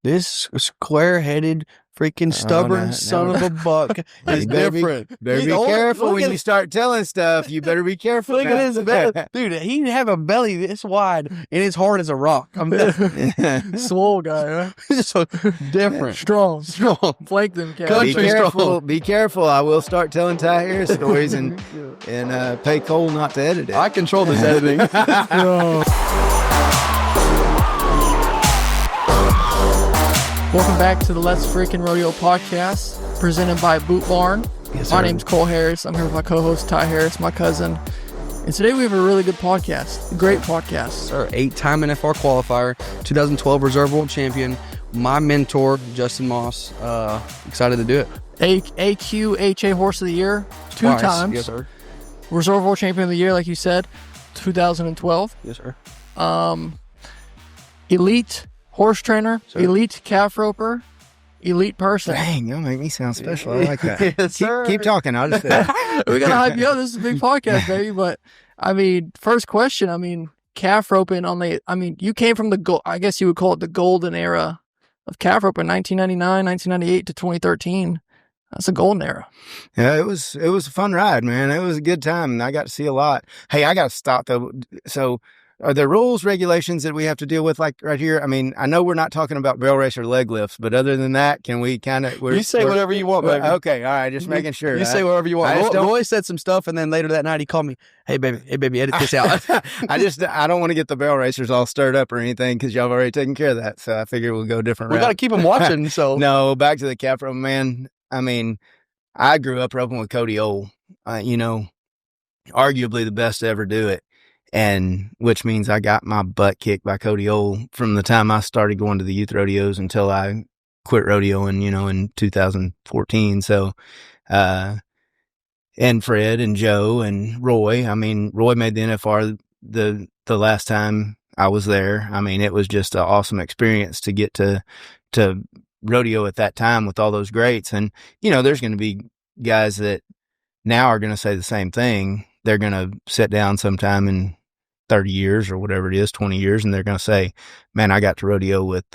This square-headed, freaking stubborn son of a buck is different. Better be careful when you start telling stuff. You better be careful. Look at his belly. Dude, he didn't have a belly this wide and his heart is a rock. I'm swole guy, huh? Just so different. Strong. Flank them, Cat. Be careful. I will start telling Ty Harris stories and pay Cole not to edit it. I control this editing. Welcome back to the Let's Freakin Rodeo podcast, presented by Boot Barn. Yes, my name's Cole Harris. I'm here with my co-host Ty Harris, my cousin. And today we have a really good podcast, a great podcast. Sir, 8-time NFR qualifier, 2012 Reserve World Champion, my mentor, Justin Maass. Excited to do it. AQHA Horse of the Year, two Twice. times. Yes, sir. Reserve World Champion of the Year, like you said, 2012. Yes, sir. Elite horse trainer, sir. Elite calf roper, elite person. Dang, you'll make me sound special. I like that. Yes, keep talking. I'll just we gotta hype you up. This is a big podcast, baby. But I mean, first question. Calf roping you came from I guess you would call it the golden era of calf roping, 1999, 1998 to 2013. That's a golden era. Yeah, it was a fun ride, man. It was a good time, and I got to see a lot. Hey, I got to stop though. So, are there rules, regulations that we have to deal with, like right here? I mean, I know we're not talking about barrel race or leg lifts, but other than that, can we kind of... You say whatever you want, baby. Okay, all right, just making sure. You say whatever you want. Roy said some stuff, and then later that night he called me, hey, baby, edit this out. I don't want to get the barrel racers all stirred up or anything, because y'all have already taken care of that, so I figure we'll go different route. We got to keep them watching, so... No, back to the calf rope, man. I mean, I grew up roping with Cody Old, arguably the best to ever do it. And which means I got my butt kicked by Cody Old from the time I started going to the youth rodeos until I quit rodeoing, in 2014. So, and Fred and Joe and Roy, Roy made the NFR the last time I was there. It was just an awesome experience to get to rodeo at that time with all those greats. And, there's going to be guys that now are going to say the same thing. They're going to sit down sometime in 30 years or whatever it is, 20 years, and they're going to say, man, I got to rodeo with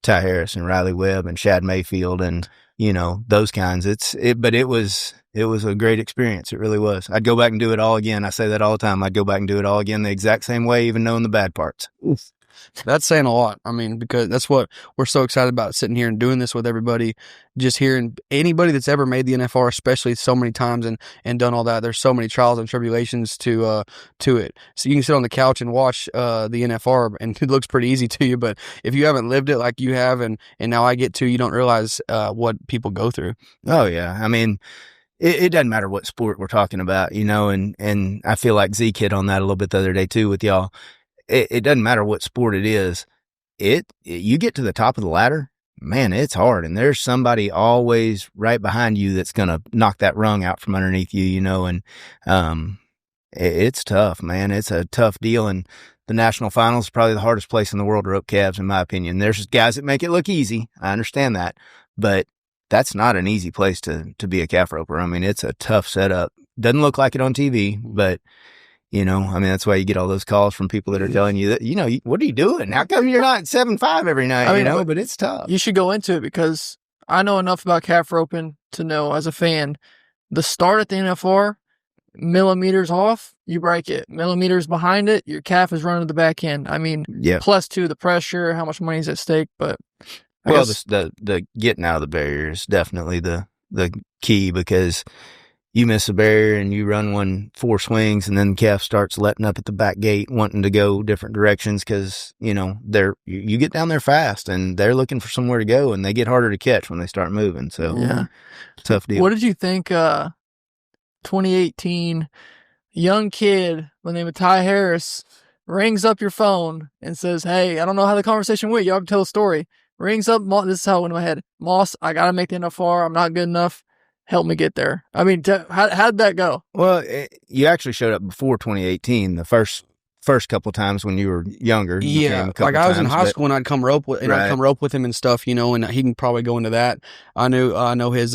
Ty Harris and Riley Webb and Shad Mayfield and, those kinds. But it was a great experience. It really was. I'd go back and do it all again. I say that all the time. I'd go back and do it all again the exact same way, even knowing the bad parts. Oof. That's saying a lot. Because that's what we're so excited about, sitting here and doing this with everybody, just hearing anybody that's ever made the NFR, especially so many times and done all that. There's so many trials and tribulations to it. So you can sit on the couch and watch the NFR and it looks pretty easy to you. But if you haven't lived it like you have, and now I get to, you don't realize what people go through. Oh yeah. It doesn't matter what sport we're talking about, and I feel like Zeke hit on that a little bit the other day too with y'all. It doesn't matter what sport it is. You get to the top of the ladder, man, it's hard. And there's somebody always right behind you that's going to knock that rung out from underneath you, and it's tough, man. It's a tough deal. And the national finals is probably the hardest place in the world to rope calves, in my opinion. There's guys that make it look easy. I understand that. But that's not an easy place to be a calf roper. It's a tough setup. Doesn't look like it on TV, but... that's why you get all those calls from people that are telling you that, what are you doing? How come you're not 7'5" every night? But it's tough. You should go into it because I know enough about calf roping to know, as a fan, the start at the NFR, millimeters off, you break it. Millimeters behind it, your calf is running to the back end. Plus to the pressure, how much money is at stake, but... the getting out of the barrier is definitely the key, because... you miss a barrier and you run 4 swings, and then the calf starts letting up at the back gate, wanting to go different directions because, you get down there fast and they're looking for somewhere to go, and they get harder to catch when they start moving. So, yeah, tough deal. What did you think 2018, young kid by the name of Ty Harris rings up your phone and says, hey, I don't know how the conversation went. You have to tell a story. Rings up, this is how it went in my head. Maass, I got to make the NFR. I'm not good enough. Help me get there. How'd that go? Well, you actually showed up before 2018. The first first couple times when you were younger. You Yeah, came a couple like I was in times, high but- school and I'd come rope with, and I'd Right. come rope with him and stuff, you know, and he can probably go into that. I know his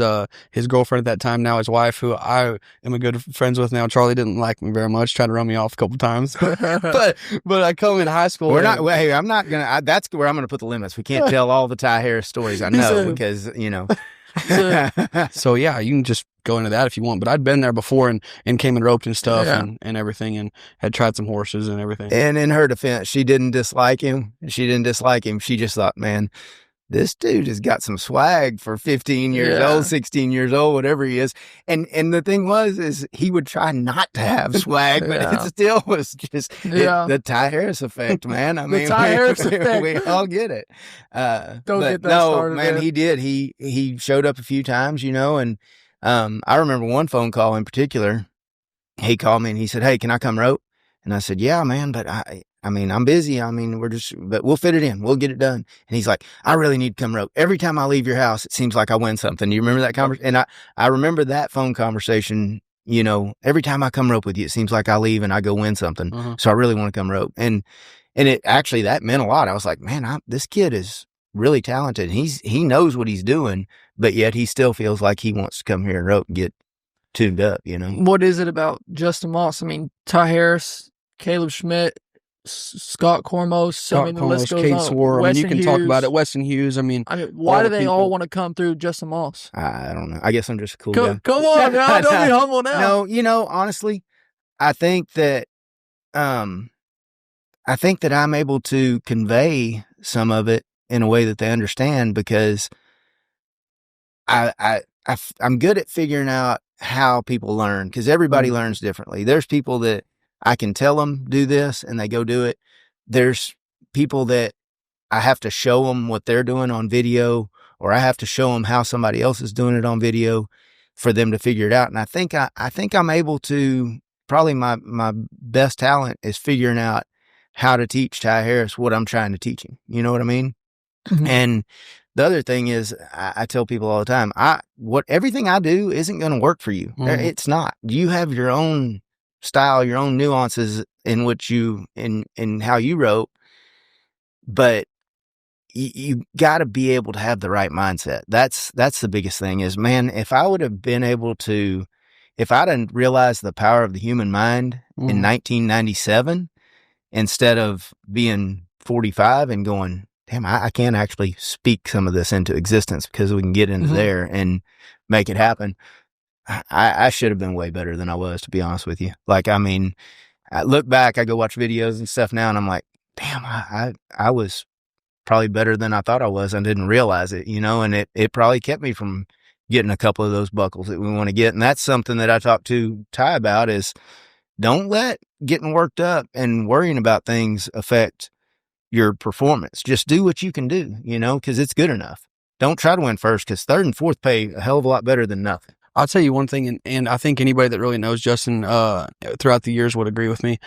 girlfriend at that time, now his wife, who I am a good friends with now. Charlie didn't like me very much, tried to run me off a couple times, but I come in high school. We're not. Well, hey, I'm not gonna. That's where I'm gonna put the limits. We can't tell all the Ty Harris stories. I know because you know. So yeah, you can just go into that if you want. But I'd been there before and came and roped and stuff and everything, and had tried some horses and everything. And in her defense, she didn't dislike him. She just thought, man, this dude has got some swag for 15 years old, 16 years old, whatever he is. And the thing is he would try not to have swag, but it still was just the Ty Harris effect, man. I mean, Ty Harris effect. We all get it. Don't get that started. Man, there. he did. He showed up a few times, you know, and I remember one phone call in particular. He called me and he said, "Hey, can I come rope?" And I said, "Yeah, man, but I mean, I'm busy. I mean, but we'll fit it in. We'll get it done." And he's like, "I really need to come rope. Every time I leave your house, it seems like I win something." Do you remember that conversation? And I remember that phone conversation, you know, every time I come rope with you, it seems like I leave and I go win something. So I really want to come rope. And it actually, that meant a lot. I was like, man, this kid is really talented. He knows what he's doing, but yet he still feels like he wants to come here and rope and get tuned up, you know? What is it about Justin Maass? I mean, Ty Harris, Caleb Schmidt, Scott Cormos, I mean, the list goes Cade on. Swore. I mean, you can talk about it. Weston Hughes. I mean, why do they all want to come through Justin Maass? I don't know. I guess I'm just a cool guy. Come on, now. Don't be humble now. No, you know, honestly, I think that I'm able to convey some of it in a way that they understand, because I'm good at figuring out how people learn, because everybody learns differently. There's people that I can tell them do this and they go do it. There's people that I have to show them what they're doing on video, or I have to show them how somebody else is doing it on video for them to figure it out. And I think I'm able to, probably my best talent is figuring out how to teach Ty Harris what I'm trying to teach him. You know what I mean? Mm-hmm. And the other thing is, I tell people all the time, everything I do isn't going to work for you. Mm-hmm. It's not. You have your own style, your own nuances in which in how you rope, but you got to be able to have the right mindset. That's the biggest thing is, man, if I would have been able to, if I'd have realized the power of the human mind in 1997, instead of being 45 and going, damn, I can actually speak some of this into existence because we can get into there and make it happen. I should have been way better than I was, to be honest with you. Like, I mean, I look back, I go watch videos and stuff now, and I'm like, damn, I was probably better than I thought I was. I didn't realize it, you know, and it probably kept me from getting a couple of those buckles that we want to get. And that's something that I talked to Ty about, is don't let getting worked up and worrying about things affect your performance. Just do what you can do, you know, because it's good enough. Don't try to win first, because third and fourth pay a hell of a lot better than nothing. I'll tell you one thing, and I think anybody that really knows Justin throughout the years would agree with me.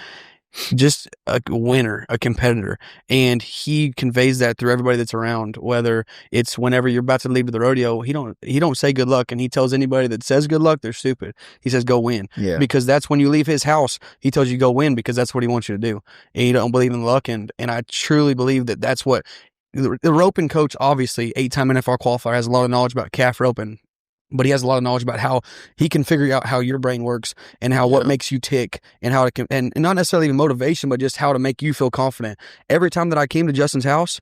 Just a winner, a competitor, and he conveys that through everybody that's around. Whether it's whenever you're about to leave to the rodeo, he don't say good luck, and he tells anybody that says good luck, they're stupid. He says go win, because that's when you leave his house. He tells you go win because that's what he wants you to do, and you don't believe in luck. And I truly believe that that's what the roping coach, obviously 8-time NFL qualifier, has a lot of knowledge about calf roping. But he has a lot of knowledge about how he can figure out how your brain works and how what makes you tick, and how to and not necessarily even motivation, but just how to make you feel confident. Every time that I came to Justin's house,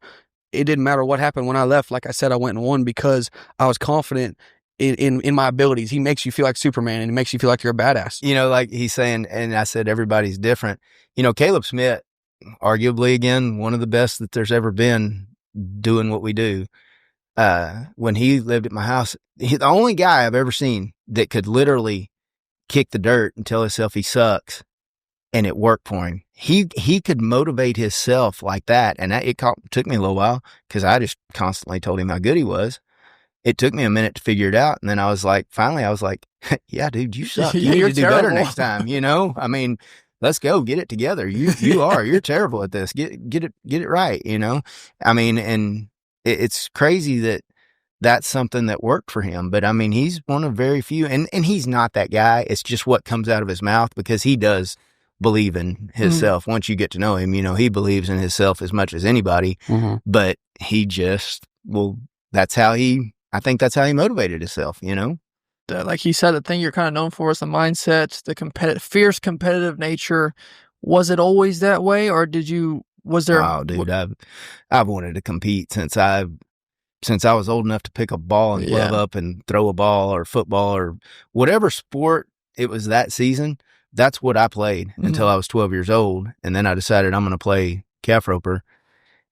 it didn't matter what happened when I left. Like I said, I went and won because I was confident in my abilities. He makes you feel like Superman, and he makes you feel like you're a badass. You know, like he's saying, and I said everybody's different. You know, Caleb Schmidt, arguably, again, one of the best that there's ever been doing what we do. When he lived at my house, the only guy I've ever seen that could literally kick the dirt and tell himself he sucks, and it worked for him. He could motivate himself like that, and took me a little while, because I just constantly told him how good he was. It took me a minute to figure it out, and then I was like, yeah, dude, you suck. You need to do better next time. You know, I mean, let's go get it together. You're terrible at this. Get it right. You know, I mean, and it's crazy that that's something that worked for him. But I mean, he's one of very few, and he's not that guy. It's just what comes out of his mouth, because he does believe in himself. Once you get to know him, he believes in himself as much as anybody, but he just, I think that's how he motivated himself, Like he said, the thing you're kind of known for is the mindset, the fierce competitive nature. Was it always that way, or was there? Oh, dude, I've wanted to compete since I was old enough to pick a ball and glove up and throw a ball or football or whatever sport it was that season. That's what I played until I was 12 years old. And then I decided I'm going to play calf roper.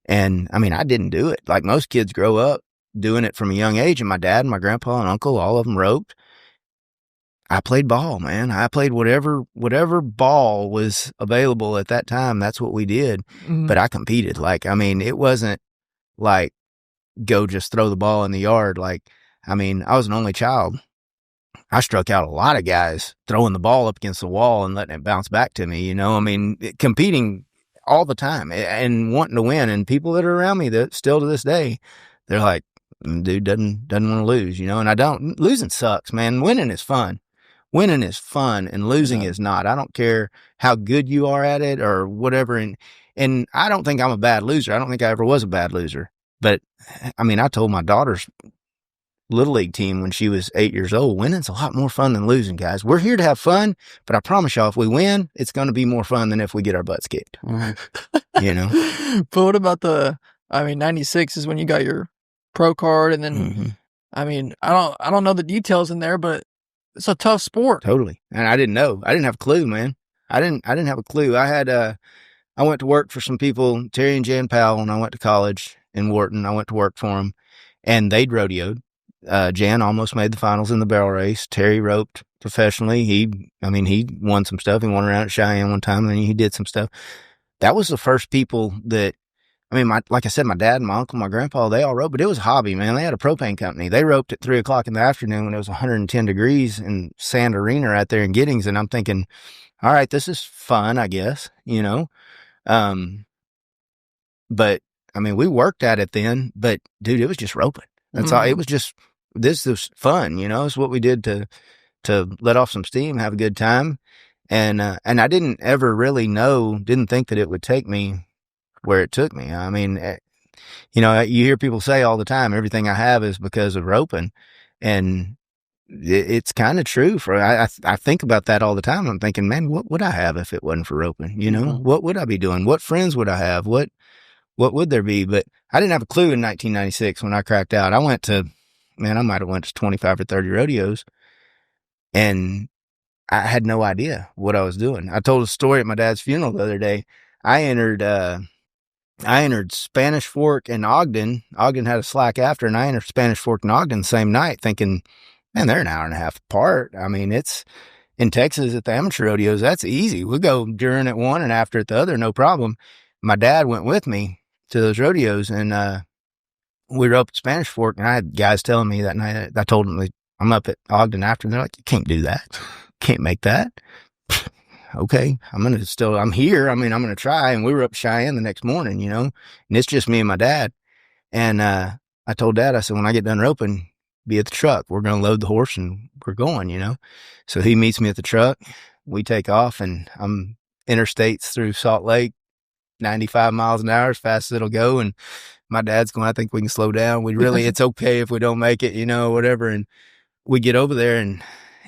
And I mean, I didn't do it. Like most kids grow up doing it from a young age. And my dad and my grandpa and uncle, all of them roped. I played ball, man. I played whatever ball was available at that time. That's what we did. But I competed. Like, I mean, it wasn't like go just throw the ball in the yard. Like, I mean, I was an only child. I struck out a lot of guys throwing the ball up against the wall and letting it bounce back to me. I mean, competing all the time and wanting to win. And people that are around me that still to this day, they're like, dude doesn't want to lose, and I don't. Losing sucks, man. Winning is fun. Winning is fun and losing is not. I don't care how good you are at it or whatever. And I don't think I'm a bad loser. I don't think I ever was a bad loser. But I mean, I told my daughter's little league team when she was 8 years old, winning's a lot more fun than losing, guys. We're here to have fun, but I promise y'all, if we win, it's going to be more fun than if we get our butts kicked. But what about 96 is when you got your pro card, and then, I mean, I don't know the details in there, but it's a tough sport. Totally. And I didn't know. I didn't have a clue, man. I didn't have a clue. I went to work for some people, Terry and Jan Powell, when I went to college in Wharton. I went to work for them, and they'd rodeoed. Jan almost made the finals in the barrel race. Terry roped professionally. He won some stuff. He won around at Cheyenne one time, and then he did some stuff. That was the first people that, like I said, my dad, my uncle, my grandpa, they all roped, but it was a hobby, man. They had a propane company. They roped at 3:00 in the afternoon when it was 110 degrees in Sand Arena right there in Giddings. And I'm thinking, all right, this is fun, I guess, but I mean, we worked at it then, but dude, it was just roping. That's all. It was just, this was fun, it's what we did to let off some steam, have a good time. And I didn't ever really didn't think that it would take me where it took me. I mean, you hear people say all the time, everything I have is because of roping. And it's kind of true. I think about that all the time. I'm thinking, man, what would I have if it wasn't for roping? What would I be doing? What friends would I have? What would there be? But I didn't have a clue in 1996 when I cracked out. I might have went to 25 or 30 rodeos, and I had no idea what I was doing. I told a story at my dad's funeral the other day. I entered Spanish Fork and Ogden. Ogden had a slack after, and I entered Spanish Fork and Ogden the same night, thinking, man, they're an hour and a half apart. I mean, it's in Texas at the amateur rodeos. That's easy. We'll go during at one and after at the other, no problem. My dad went with me to those rodeos, and we were up at Spanish Fork, and I had guys telling me that night. I told them, I'm up at Ogden after, and they're like, you can't do that. Can't make that. Okay, I'm here. I mean, I'm going to try. And we were up Cheyenne the next morning, and it's just me and my dad. And I told Dad, I said, when I get done roping, be at the truck. We're going to load the horse and we're going, So he meets me at the truck. We take off, and I'm interstates through Salt Lake, 95 miles an hour as fast as it'll go. And my dad's going, I think we can slow down. It's okay if we don't make it, whatever. And we get over there,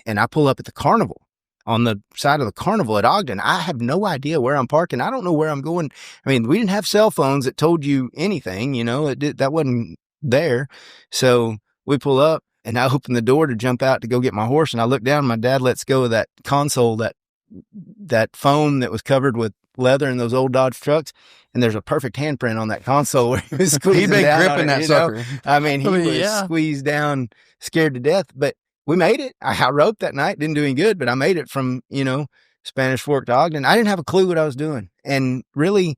and I pull up at the carnival. On the side of the carnival at Ogden. I have no idea where I'm parking. I don't know where I'm going. I mean, we didn't have cell phones that told you anything, that wasn't there. So we pull up, and I open the door to jump out to go get my horse. And I look down, my dad lets go of that console, that foam that was covered with leather in those old Dodge trucks. And there's a perfect handprint on that console where he was squeezing He'd been down gripping that sucker. I mean, he was squeezed down, scared to death, but we made it. I roped that night, didn't do any good, but I made it from, Spanish Fork to Ogden. I didn't have a clue what I was doing. And really,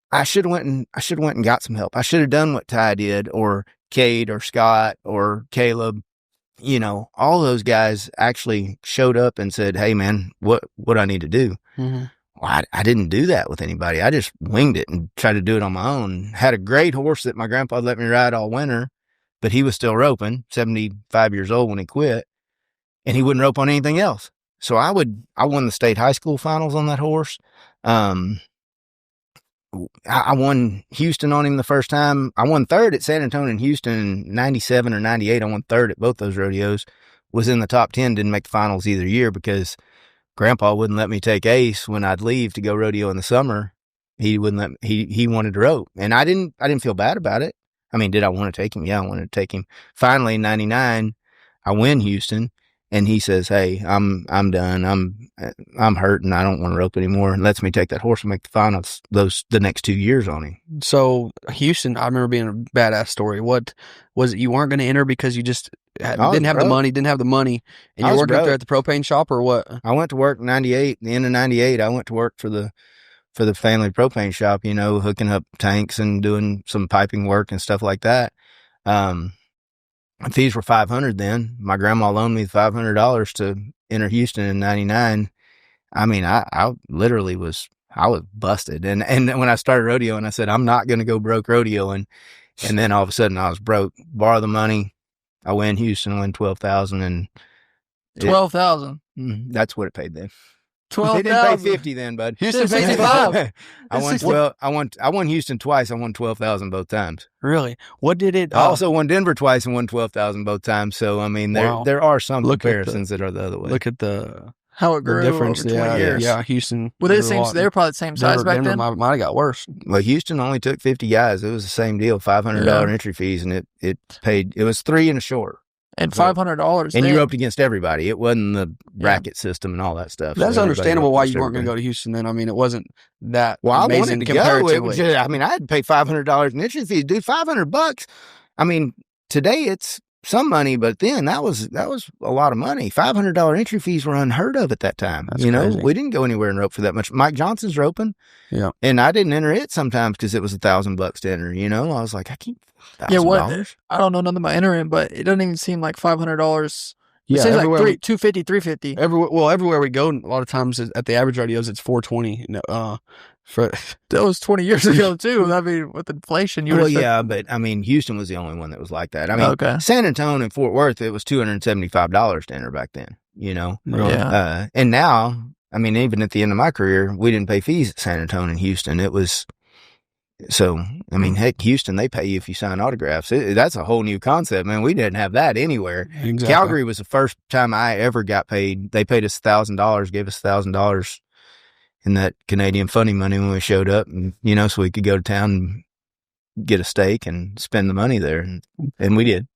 I should have went and got some help. I should have done what Ty did, or Cade, or Scott, or Caleb. All those guys actually showed up and said, hey man, what I need to do. Well, I didn't do that with anybody. I just winged it and tried to do it on my own. Had a great horse that my grandpa let me ride all winter, but he was still roping, 75 years old when he quit, and he wouldn't rope on anything else. So I won the state high school finals on that horse. I won Houston on him the first time. I won third at San Antonio and Houston in 97 or 98. I won third at both those rodeos. Was in the top 10, didn't make the finals either year because Grandpa wouldn't let me take Ace when I'd leave to go rodeo in the summer. He wouldn't let me, he wanted to rope. And I didn't feel bad about it. I mean, did I want to take him? Yeah, I wanted to take him. Finally, in 99, I win Houston. And he says, "Hey, I'm done. I'm hurt and I don't want to rope anymore." And lets me take that horse and make the finals the next 2 years on him. So Houston, I remember being a badass story. What was it? You weren't going to enter because you just didn't have the money, and you were working up there at the propane shop, or what? I went to work in 98. The end of 98, I went to work for the family propane shop. Hooking up tanks and doing some piping work and stuff like that. Fees were $500 then. My grandma loaned me $500 to enter Houston in 99. I mean, I literally I was busted. And when I started rodeo and I said, I'm not going to go broke rodeoing. And then all of a sudden I was broke, borrow the money. I win Houston, win 12,000 and 12,000. That's what it paid then. 12,000. They didn't pay 50 then, bud. Houston paid 55. I won Houston twice. I won 12,000 both times. Really? What did it? I also won Denver twice and won 12,000 both times. So I mean, there are some comparisons that are the other way. Look at how it grew difference. over 20 years. Yeah, Houston. Were they they were probably the same size back then? Might have got worse. Well, Houston only took 50 guys. It was the same deal, $500 entry fees, and it paid. It was 3 and a short. And $500. And you roped against everybody. It wasn't the bracket system and all that stuff. That's understandable why you weren't going to go to Houston then. I mean, it wasn't that amazing comparatively. I mean, I had to pay $500 in entry fees. Dude, $500. I mean, today it's some money, but then that was a lot of money. $500 entry fees were unheard of at that time. That's crazy. We didn't go anywhere and rope for that much. Mike Johnson's roping. Yeah. And I didn't enter it sometimes because it was $1,000 to enter, I was like, I can't $1,000. I don't know nothing about entering, but it doesn't even seem like $500. Yeah, it seems like $250, $350. Everywhere we go, a lot of times at the average rodeos, it's $420. That was 20 years ago too. I mean, with inflation, but I mean, Houston was the only one that was like that. I mean, San Antonio and Fort Worth, it was $275 to enter back then. Yeah. And now, I mean, even at the end of my career, we didn't pay fees at San Antonio and Houston. It was. So, I mean, heck, Houston, they pay you if you sign autographs. That's a whole new concept, man. We didn't have that anywhere. Exactly. Calgary was the first time I ever got paid. They paid us $1,000, gave us $1,000 in that Canadian funny money when we showed up, and so we could go to town and get a steak and spend the money there, and we did.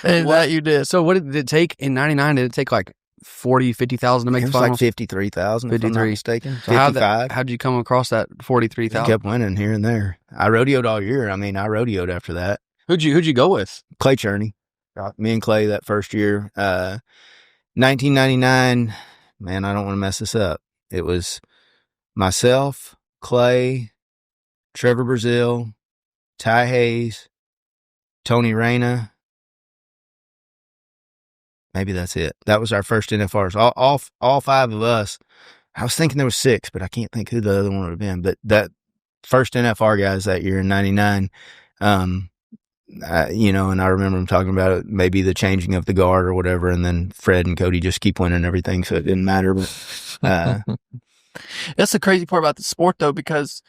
And that you did. So, what did it take in '99? Did it take like 40, 50,000 to make the finals? It was like 53,000, if I'm not mistaken. So 55. How'd you come across that 43,000? Kept winning here and there. I rodeoed all year. I mean, I rodeoed after that. Who'd you go with? Clay Cherney. Me and Clay that first year. 1999, man, I don't want to mess this up. It was myself, Clay, Trevor Brazil, Ty Hayes, Tony Reyna. Maybe that's it. That was our first NFRs. All 5 of us. I was thinking there was 6, but I can't think who the other one would have been. But that first NFR guys that year in 99, and I remember them talking about it, maybe the changing of the guard or whatever, and then Fred and Cody just keep winning everything, so it didn't matter. But that's the crazy part about the sport, though, because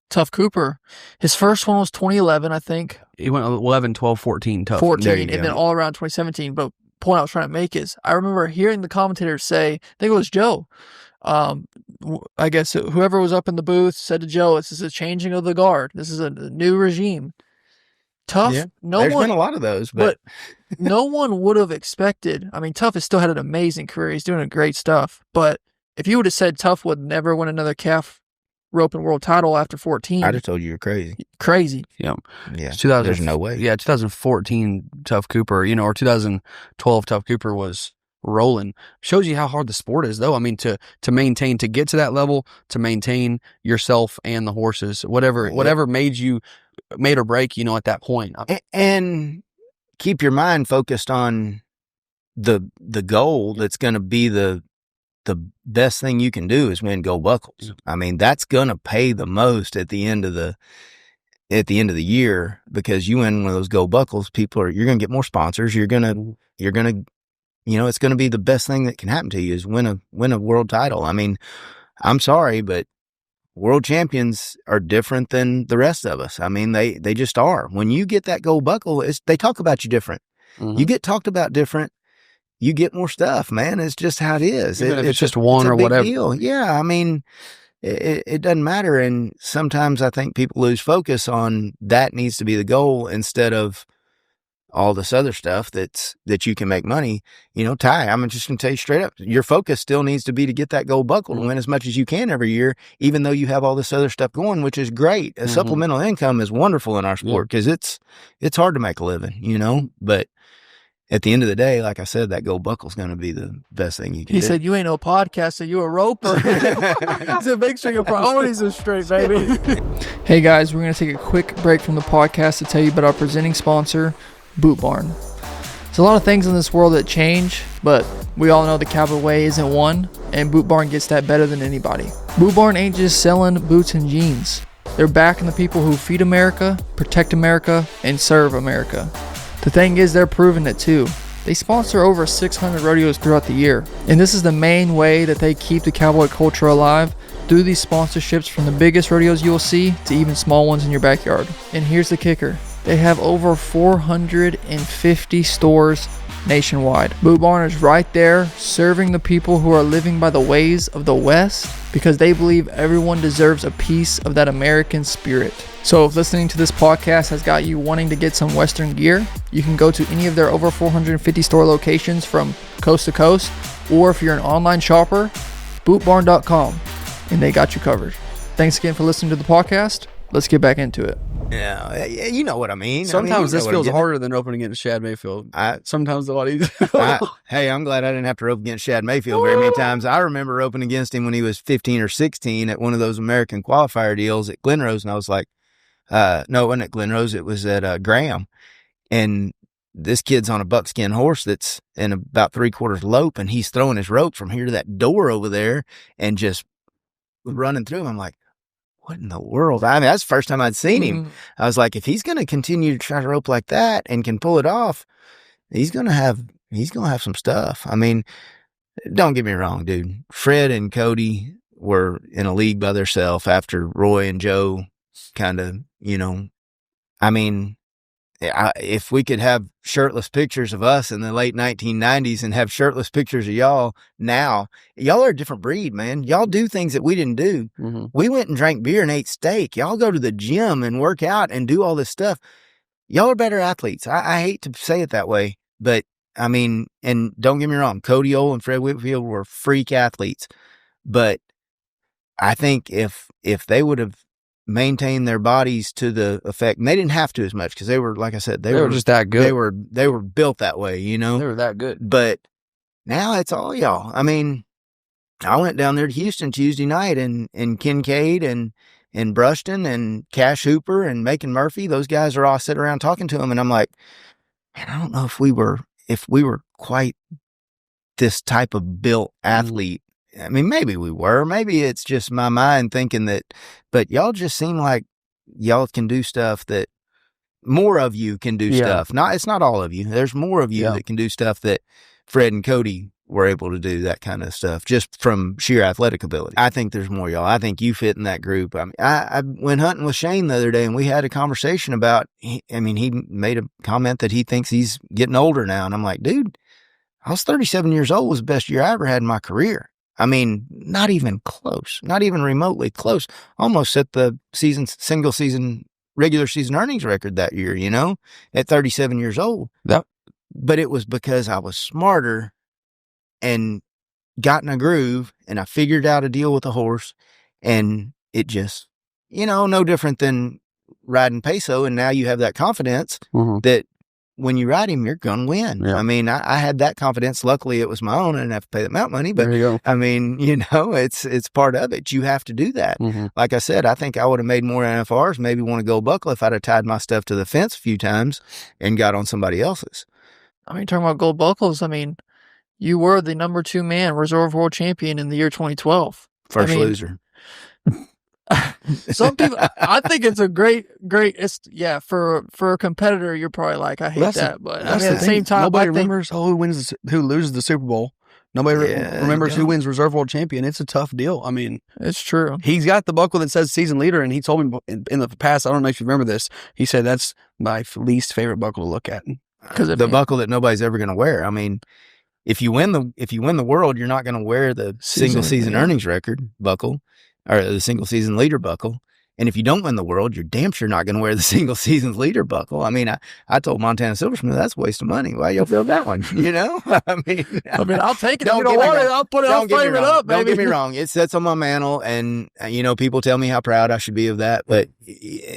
Tough Cooper, his first one was 2011, I think. He went 11, 12, 14, Tough. 14, and then all around 2017. But point I was trying to make is I remember hearing the commentators say, I think it was Joe, I guess whoever was up in the booth said to Joe, this is a changing of the guard. This is a new regime. Tough. Yeah, there's been a lot of those, but no one would have expected. I mean, Tough has still had an amazing career. He's doing great stuff. But if you would have said Tough would never win another calf roping world title after 14, I'd have told you you're crazy. Crazy. Yeah. Yeah. There's no way. Yeah. 2014 Tough Cooper, or 2012 Tough Cooper was rolling. Shows you how hard the sport is, though. I mean, to maintain, to get to that level, to maintain yourself and the horses, whatever made or break, at that point. And keep your mind focused on the goal that's going to be the best thing you can do is win gold buckles. I mean, that's going to pay the most at the end of the year, because you win one of those gold buckles, you're going to get more sponsors. You're going to it's going to be the best thing that can happen to you is win a world title. I mean, I'm sorry, but world champions are different than the rest of us. I mean, they just are. When you get that gold buckle, they talk about you different. Mhm. You get talked about different. You get more stuff, man. It's just how it is. Even if it's just one a or big whatever. deal. Yeah, I mean, it doesn't matter. And sometimes I think people lose focus on that needs to be the goal instead of all this other stuff that you can make money. Ty, I'm just going to tell you straight up, your focus still needs to be to get that gold buckle to win as much as you can every year, even though you have all this other stuff going, which is great. A supplemental income is wonderful in our sport because it's hard to make a living, but at the end of the day, like I said, that gold buckle is going to be the best thing you can do. He said, you ain't no podcaster, you a roper. So make sure your priorities are straight, baby. Hey guys, we're going to take a quick break from the podcast to tell you about our presenting sponsor, Boot Barn. There's a lot of things in this world that change, but we all know the cowboy way isn't one, and Boot Barn gets that better than anybody. Boot Barn ain't just selling boots and jeans. They're backing the people who feed America, protect America, and serve America. The thing is, they're proving it too. They sponsor over 600 rodeos throughout the year, and this is the main way that they keep the cowboy culture alive through these sponsorships, from the biggest rodeos you'll see to even small ones in your backyard. And here's the kicker. They have over 450 stores nationwide. Boot Barn is right there serving the people who are living by the ways of the West, because they believe everyone deserves a piece of that American spirit. So if listening to this podcast has got you wanting to get some Western gear, you can go to any of their over 450 store locations from coast to coast, or if you're an online shopper, bootbarn.com, and they got you covered. Thanks again for listening to the podcast. Let's get back into it. Yeah, you know what I mean. Sometimes this feels harder than opening against Shad Mayfield. Sometimes a lot easier. Hey, I'm glad I didn't have to rope against Shad Mayfield very many times. I remember roping against him when he was 15 or 16 at one of those American qualifier deals at Glenrose, and I was like, no, it wasn't at Glenrose. It was at Graham. And this kid's on a buckskin horse that's in about 3/4 lope, and he's throwing his rope from here to that door over there and just running through him. I'm like, what in the world? I mean, that's the first time I'd seen him. I was like, if he's going to continue to try to rope like that and can pull it off, he's going to have some stuff. I mean, don't get me wrong, dude. Fred and Cody were in a league by themselves after Roy and Joe kind of, I mean, if we could have shirtless pictures of us in the late 1990s and have shirtless pictures of y'all now, y'all are a different breed, man. Y'all do things that we didn't do. We went and drank beer and ate steak. Y'all go to the gym and work out and do all this stuff. Y'all are better athletes. I hate to say it that way, but I mean, and don't get me wrong, Cody Ole and Fred Whitfield were freak athletes, but I think if they would have maintained their bodies to the effect, and they didn't have to as much because they were, like I said, they were just that good. They were built that way, They were that good. But now it's all y'all. I mean, I went down there to Houston Tuesday night, and Cade and Brushton and Cash Hooper and Macon Murphy, those guys are all sitting around talking to him, and I'm like, man, I don't know if we were quite this type of built athlete. I mean, maybe we were. Maybe it's just my mind thinking that, but y'all just seem like y'all can do stuff that more of you can do stuff. It's not all of you. There's more of you that can do stuff that Fred and Cody were able to do, that kind of stuff, just from sheer athletic ability. I think there's more y'all. I think you fit in that group. I mean, I went hunting with Shane the other day, and we had a conversation about, he made a comment that he thinks he's getting older now. And I'm like, dude, I was 37 years old, was the best year I ever had in my career. I mean, not even close, not even remotely close. Almost set the single season, regular season earnings record that year, at 37 years old. Yep. But it was because I was smarter and got in a groove, and I figured out a deal with a horse, and it just, no different than riding peso. And now you have that confidence that when you ride him, you're going to win. Yeah. I mean, I had that confidence. Luckily, it was my own. I didn't have to pay the mount money, but there you go. I mean, it's part of it. You have to do that. Like I said, I think I would have made more NFRs, maybe won a gold buckle if I'd have tied my stuff to the fence a few times and got on somebody else's. I mean, talking about gold buckles, I mean, you were the number 2 man reserve world champion in the year 2012. First loser. Some people, I think it's a great. It's for a competitor, you're probably like, I hate that, but I mean, at the same time, nobody remembers who loses the Super Bowl. Nobody remembers who wins Reserve World Champion. It's a tough deal. I mean, it's true. He's got the buckle that says season leader, and he told me in the past, I don't know if you remember this, he said that's my least favorite buckle to look at. Because the buckle that nobody's ever going to wear. I mean, if you win the world, you're not going to wear the single season earnings record buckle or the single season leader buckle. And if you don't win the world, you're damn sure not going to wear the single season's leader buckle. I mean, I told Montana Silversmith that's a waste of money. Why y'all build that one? You know, I mean, I'll take it. If you don't want it, I'll put it. I'll frame it up. Don't get me wrong. It sits on my mantle, and people tell me how proud I should be of that. But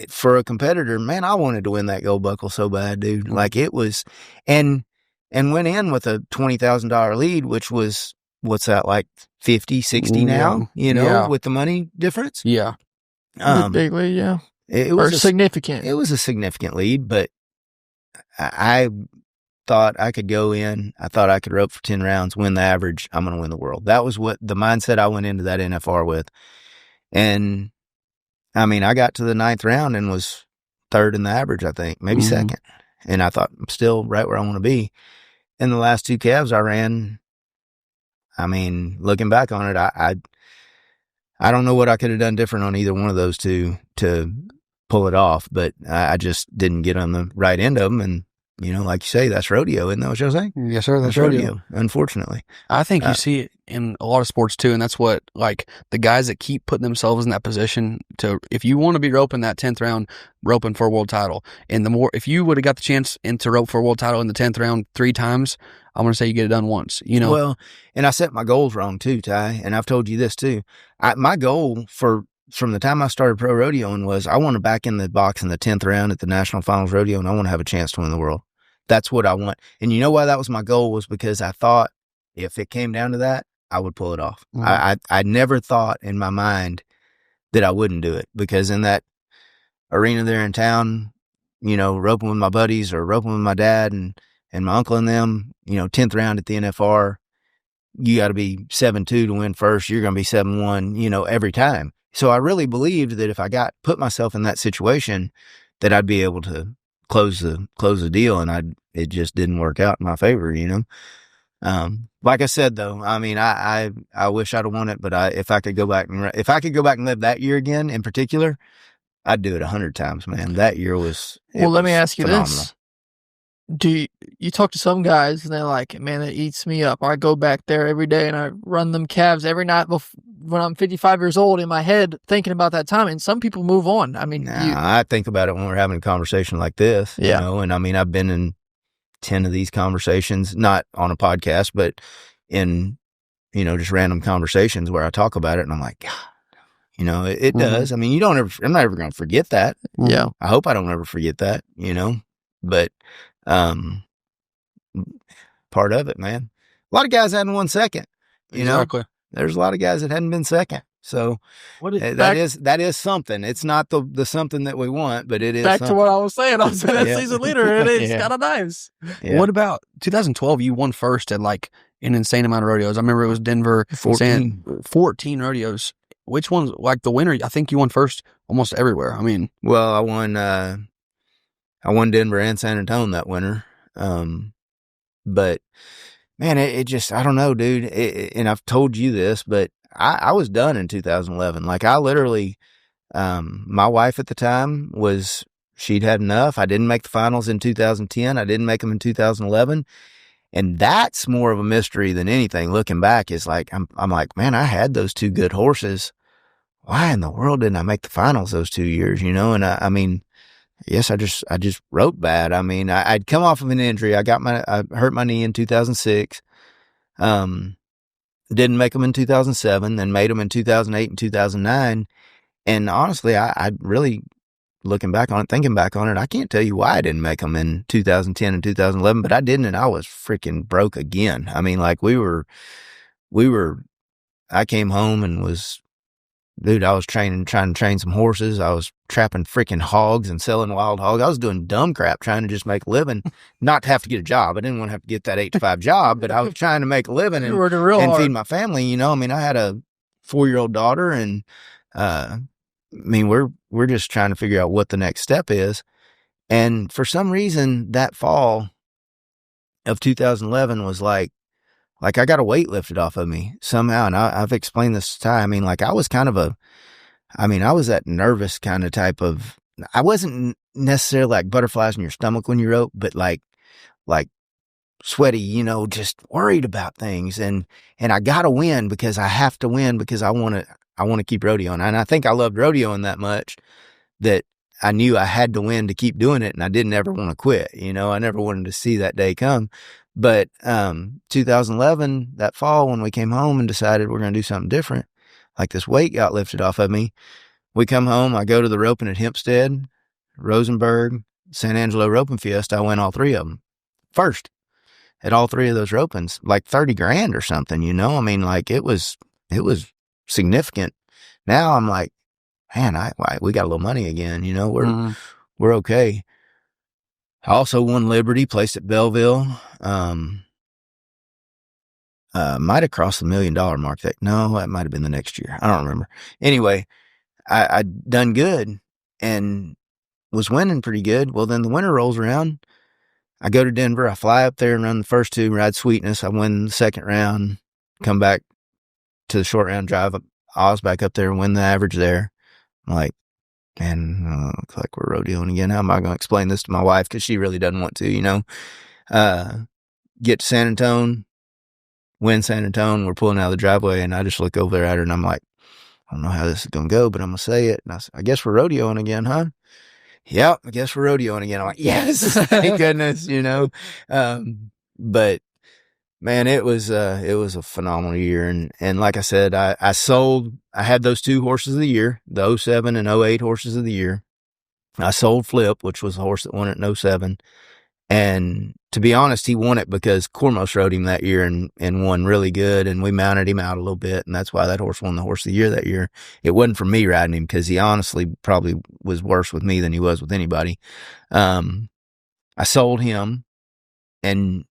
for a competitor, man, I wanted to win that gold buckle so bad, dude. Like it was, and went in with a $20,000 lead, which was what's that like 50, 60 now? With the money difference. Yeah. Big lead, yeah. It was significant. It was a significant lead, but I thought I could go in. I thought I could rope for 10 rounds, win the average. I'm going to win the world. That was what the mindset I went into that NFR with. And I mean, I got to the 9th round and was 3rd in the average, I think, maybe 2nd. And I thought I'm still right where I want to be. In the last 2 calves I ran, I mean, looking back on it, I don't know what I could have done different on either one of those two to pull it off, but I just didn't get on the right end of them. And, like you say, that's rodeo, isn't that what you're saying? Yes, sir. That's rodeo. Unfortunately. I think you see it in a lot of sports too. And that's what, like, the guys that keep putting themselves in that position if you want to be roping that 10th round, roping for a world title. And if you would have got the chance to rope for a world title in the 10th round 3 times, I'm going to say you get it done once, Well, and I set my goals wrong too, Ty, and I've told you this too. My goal from the time I started pro rodeoing was I want to back in the box in the 10th round at the National Finals Rodeo, and I want to have a chance to win the world. That's what I want. And you know why that was my goal was because I thought if it came down to that, I would pull it off. I never thought in my mind that I wouldn't do it because in that arena there in town, roping with my buddies or roping with my dad and my uncle and them, 10th round at the NFR, you got to be 7-2 to win first. You're going to be 7-1, every time. So I really believed that if I put myself in that situation, that I'd be able to close the deal, and it just didn't work out in my favor, Like I said, though, I mean, I wish I'd have won it, but if I could go back and live that year again, in particular, I'd do it 100 times, man. That year was let me ask you phenomenal. this. Do you talk to some guys and they're like, man, it eats me up. I go back there every day and I run them calves every night when I'm 55 years old in my head thinking about that time. And some people move on. I mean, I think about it when we're having a conversation like this, and I mean, I've been in 10 of these conversations, not on a podcast, but in, just random conversations where I talk about it and I'm like, God, it does. I mean, I'm not ever going to forget that. Yeah. I hope I don't ever forget that, but part of it, man. A lot of guys hadn't won second. Exactly. There's a lot of guys that hadn't been second. So that is something. It's not the something that we want, but it is back something. To what I was saying. I was saying that season leader, and it's kind of nice. Yeah. What about 2012? You won first at like an insane amount of rodeos. I remember it was Denver, 14 rodeos. Which one's like the winner? I think you won first almost everywhere. I mean, well, I won Denver and San Antonio that winter. But man, it just, I don't know, dude. And I've told you this, but I was done in 2011. Like I literally, my wife at the time she'd had enough. I didn't make the finals in 2010. I didn't make them in 2011. And that's more of a mystery than anything. Looking back is like, I'm like, man, I had those 2 good horses. Why in the world didn't I make the finals those 2 years? And I mean, yes, I just wrote bad. I mean, I'd come off of an injury. I hurt my knee in 2006. Didn't make them in 2007, then made them in 2008 and 2009. And honestly, I really, thinking back on it, I can't tell you why I didn't make them in 2010 and 2011, but I didn't, and I was freaking broke again. I mean, like I came home and I was trying to train some horses. I was trapping freaking hogs and selling wild hogs. I was doing dumb crap, trying to just make a living, not to have to get a job. I didn't want to have to get that 8 to 5 job, but I was trying to make a living and feed my family. I mean, I had a 4-year-old daughter and, mean, we're just trying to figure out what the next step is. And for some reason, that fall of 2011 was like I got a weight lifted off of me somehow. And I've explained this to Ty. I mean, like I was I was that nervous kind of type of, I wasn't necessarily like butterflies in your stomach when you wrote, but like sweaty, you know, just worried about things. And I got to win because I have to win because I want to keep rodeoing. And I think I loved rodeoing that much that I knew I had to win to keep doing it. And I didn't ever want to quit. You know, I never wanted to see that day come. But 2011, that fall, when we came home and decided we're going to do something different, like this weight got lifted off of me. We come home, I go to the roping at Hempstead, Rosenberg, San Angelo Roping Fiesta. I win all three of them. First at all three of those ropings, like 30 grand or something, you know? I mean, like it was significant. Now I'm like, man, we got a little money again, you know, we're okay. I also won Liberty, placed at Belleville. Might have crossed the $1 million mark. That might have been the next year. I don't remember. Anyway, I done good and was winning pretty good. Well, then the winter rolls around. I go to Denver. I fly up there and run the first two, ride Sweetness. I win the second round, come back to the short round, drive Oz back up there and win the average there. I'm like, man, looks like we're rodeoing again. How am I going to explain this to my wife? Because she really doesn't want to, you know. Get to San Antonio, win San Antonio. We're pulling out of the driveway, and I just look over at her, and I'm like, I don't know how this is going to go, but I'm going to say it. And I said, I guess we're rodeoing again, huh? Yep, I guess we're rodeoing again. I'm like, yes, thank goodness, you know. But man, it was a phenomenal year. And like I said, I had those two horses of the year, the 07 and 08 horses of the year. I sold Flip, which was the horse that won it in 07. And to be honest, he won it because Cormos rode him that year and won really good. And we mounted him out a little bit. And that's why that horse won the horse of the year that year. It wasn't for me riding him because he honestly probably was worse with me than he was with anybody. I sold him and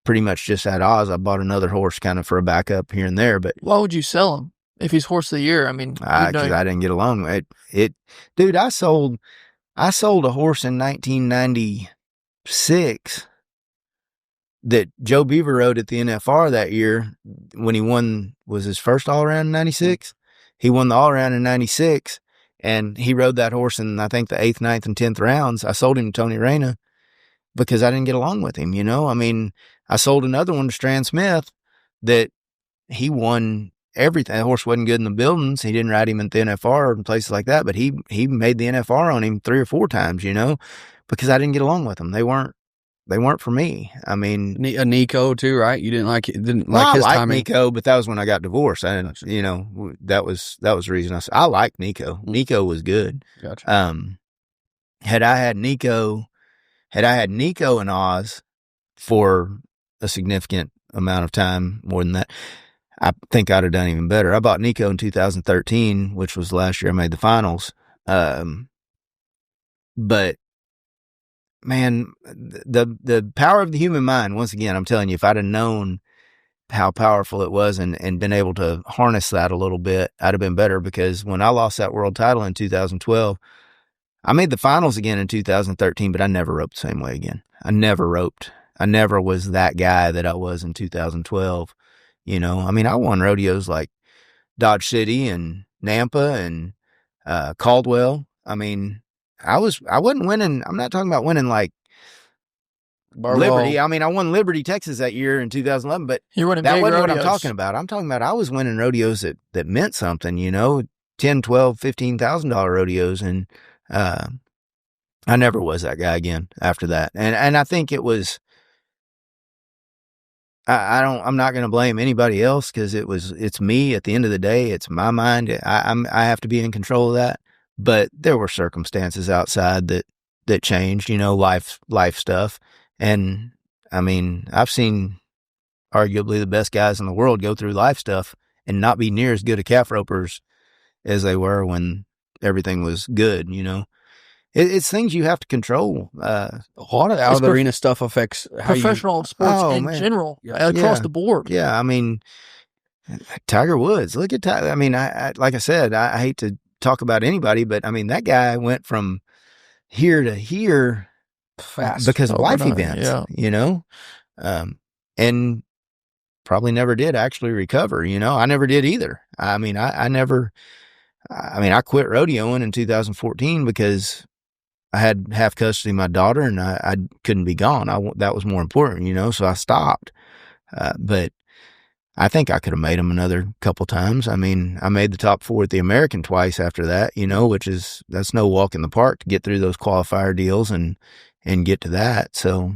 pretty much just at Oz, I bought another horse kind of for a backup here and there. But why would you sell him if he's horse of the year? I mean, because I didn't get along with it. Dude, I sold a horse in 1996 that Joe Beaver rode at the NFR that year when he won, was his first all around in 96. He won the all around in 96 and he rode that horse in, I think, the 8th, 9th, and 10th rounds. I sold him to Tony Reyna because I didn't get along with him, you know? I mean, I sold another one to Strand Smith that he won everything. The horse wasn't good in the buildings. He didn't ride him at the NFR and places like that, but he made the NFR on him 3 or 4 times, you know, because I didn't get along with them. They weren't for me. I mean, a Nico too, right? You didn't like his I liked timing. Nico, but that was when I got divorced. I didn't, you know, that was the reason I liked Nico. Nico was good. Gotcha. Had I had Nico and Oz for a significant amount of time, more than that, I think I'd have done even better. I bought Nico in 2013, which was the last year I made the finals. But man, the power of the human mind, once again, I'm telling you, if I'd have known how powerful it was and been able to harness that a little bit, I'd have been better, because when I lost that world title in 2012, I made the finals again in 2013, but I never roped the same way again. I never roped. I never was that guy that I was in 2012. You know, I mean, I won rodeos like Dodge City and Nampa and Caldwell. I mean, I wasn't winning. I'm not talking about winning like Liberty. I mean, I won Liberty, Texas that year in 2011, but You're winning that big wasn't rodeos. what I'm talking about. I'm talking about I was winning rodeos that meant something, you know, $10, $12, $15,000 rodeos. And I never was that guy again after that. And I think it was, I'm not going to blame anybody else, because it's me at the end of the day. It's my mind. I have to be in control of that. But there were circumstances outside that changed, you know, life stuff. And I mean, I've seen arguably the best guys in the world go through life stuff and not be near as good at calf ropers as they were when everything was good, you know. It's things you have to control. A lot of out of the arena stuff affects how professional sports in general, across the board. Yeah, I mean, Tiger Woods. Look at Tiger. I mean, I like I said, I hate to talk about anybody, but I mean, that guy went from here to here Fast. because of life Overnight, events, yeah. And probably never did actually recover. I never did either. I mean, I quit rodeoing in 2014 because I had half custody of my daughter and I couldn't be gone. That was more important, so I stopped. But I think I could have made them another couple times. I mean, I made the top 4 at the American twice after that, that's no walk in the park to get through those qualifier deals and get to that. So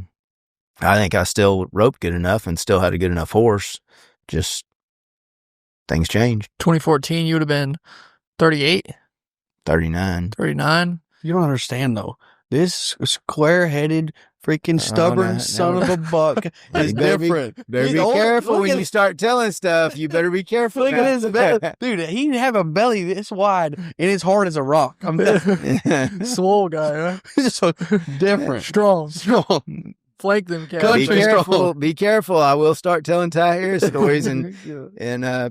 I think I still roped good enough and still had a good enough horse. Just things changed. 2014, you would have been 38, 39. 39. You don't understand though. This square-headed, freaking stubborn son of a buck is different. Better be careful when you start telling stuff. You better be careful. Look at his belly, dude. He'd have a belly this wide and his heart as a rock. I'm Swole guy, huh? just so different, Strong. Flank them, Be careful. Be careful. I will start telling Ty Harris stories and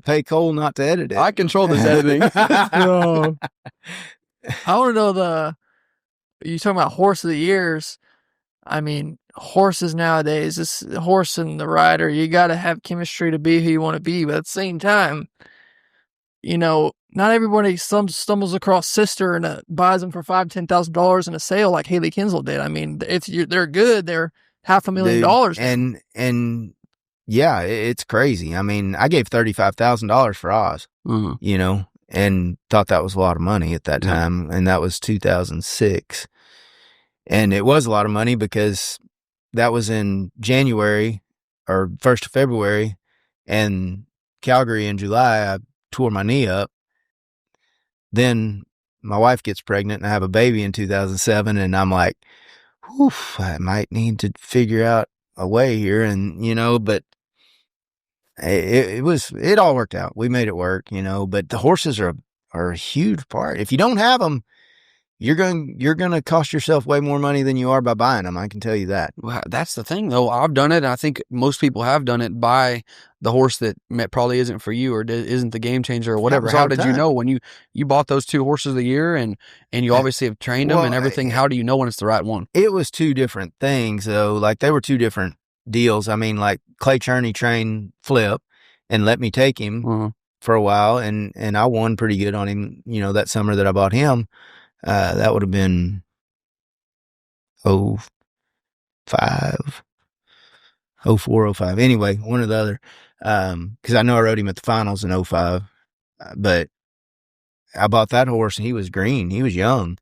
pay Cole not to edit it. I control this editing. I want to know you talking about horse of the years. I mean, horses nowadays, this horse and the rider, you got to have chemistry to be who you want to be. But at the same time, not everybody stumbles across Sister and buys them for $5,000, $10,000 in a sale like Haley Kinsel did. I mean, if they're good, they're $500,000. And yeah, it's crazy. I mean, I gave $35,000 for Oz, and thought that was a lot of money at that time. And that was 2006. And it was a lot of money because that was in January or 1st of February, and Calgary in July, I tore my knee up. Then my wife gets pregnant and I have a baby in 2007. And I'm like, I might need to figure out a way here. And, but it all worked out. We made it work, but the horses are a huge part. If you don't have them, you're going to cost yourself way more money than you are by buying them. I can tell you that. Well, that's the thing, though. I've done it, and I think most people have done it by the horse that probably isn't for you or isn't the game changer or whatever. How did you know when you bought those 2 horses of the year and you obviously have trained them and everything? How do you know when it's the right one? It was 2 different things, though. Like, they were 2 different deals. I mean, like, Clay Cherney trained Flip and let me take him for a while, and I won pretty good on him, that summer that I bought him. That would have been 05, 04, 05. Anyway, one or the other. Because I know I rode him at the finals in 05. But I bought that horse and he was green. He was young.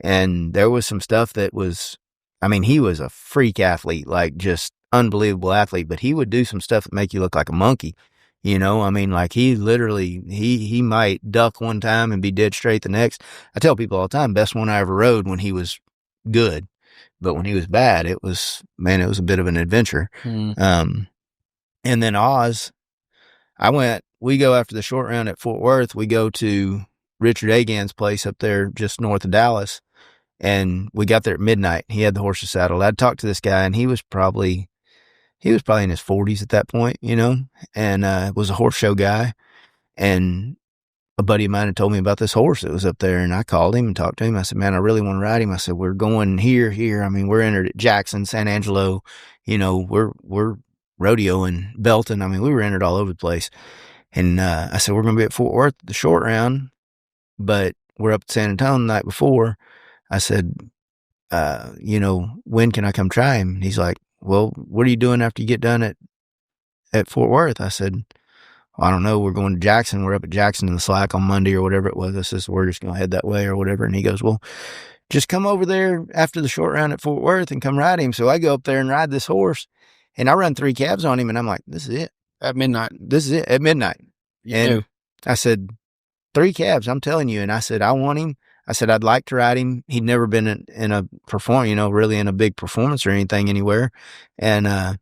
And there was some stuff that was, I mean, he was a freak athlete, like just unbelievable athlete, but he would do some stuff that make you look like a monkey. I mean, like he literally, he might duck one time and be dead straight the next. I tell people all the time, best one I ever rode when he was good, but when he was bad, it was a bit of an adventure. And then Oz, we go after the short round at Fort Worth. We go to Richard Agan's place up there just north of Dallas. And we got there at midnight. He had the horses saddled. I'd talked to this guy and he was probably in his 40s at that point, and was a horse show guy. And a buddy of mine had told me about this horse that was up there, and I called him and talked to him. I said, man, I really want to ride him. I said, we're going here. I mean, we're entered at Jackson, San Angelo, we're Rodeo and Belton. I mean, we were entered all over the place. And I said, we're going to be at Fort Worth, the short round, but we're up at San Antonio the night before. I said, when can I come try him? And he's like, well, what are you doing after you get done at Fort Worth? I said, well, I don't know. We're going to Jackson. We're up at Jackson in the Slack on Monday or whatever it was. I said, we're just going to head that way or whatever. And he goes, well, just come over there after the short round at Fort Worth and come ride him. So I go up there and ride this horse, and I run 3 calves on him, and I'm like, this is it. At midnight. This is it at midnight. And I said, 3 calves, I'm telling you. And I said, I want him. I said, I'd like to ride him. He'd never been in a really in a big performance or anything anywhere. And I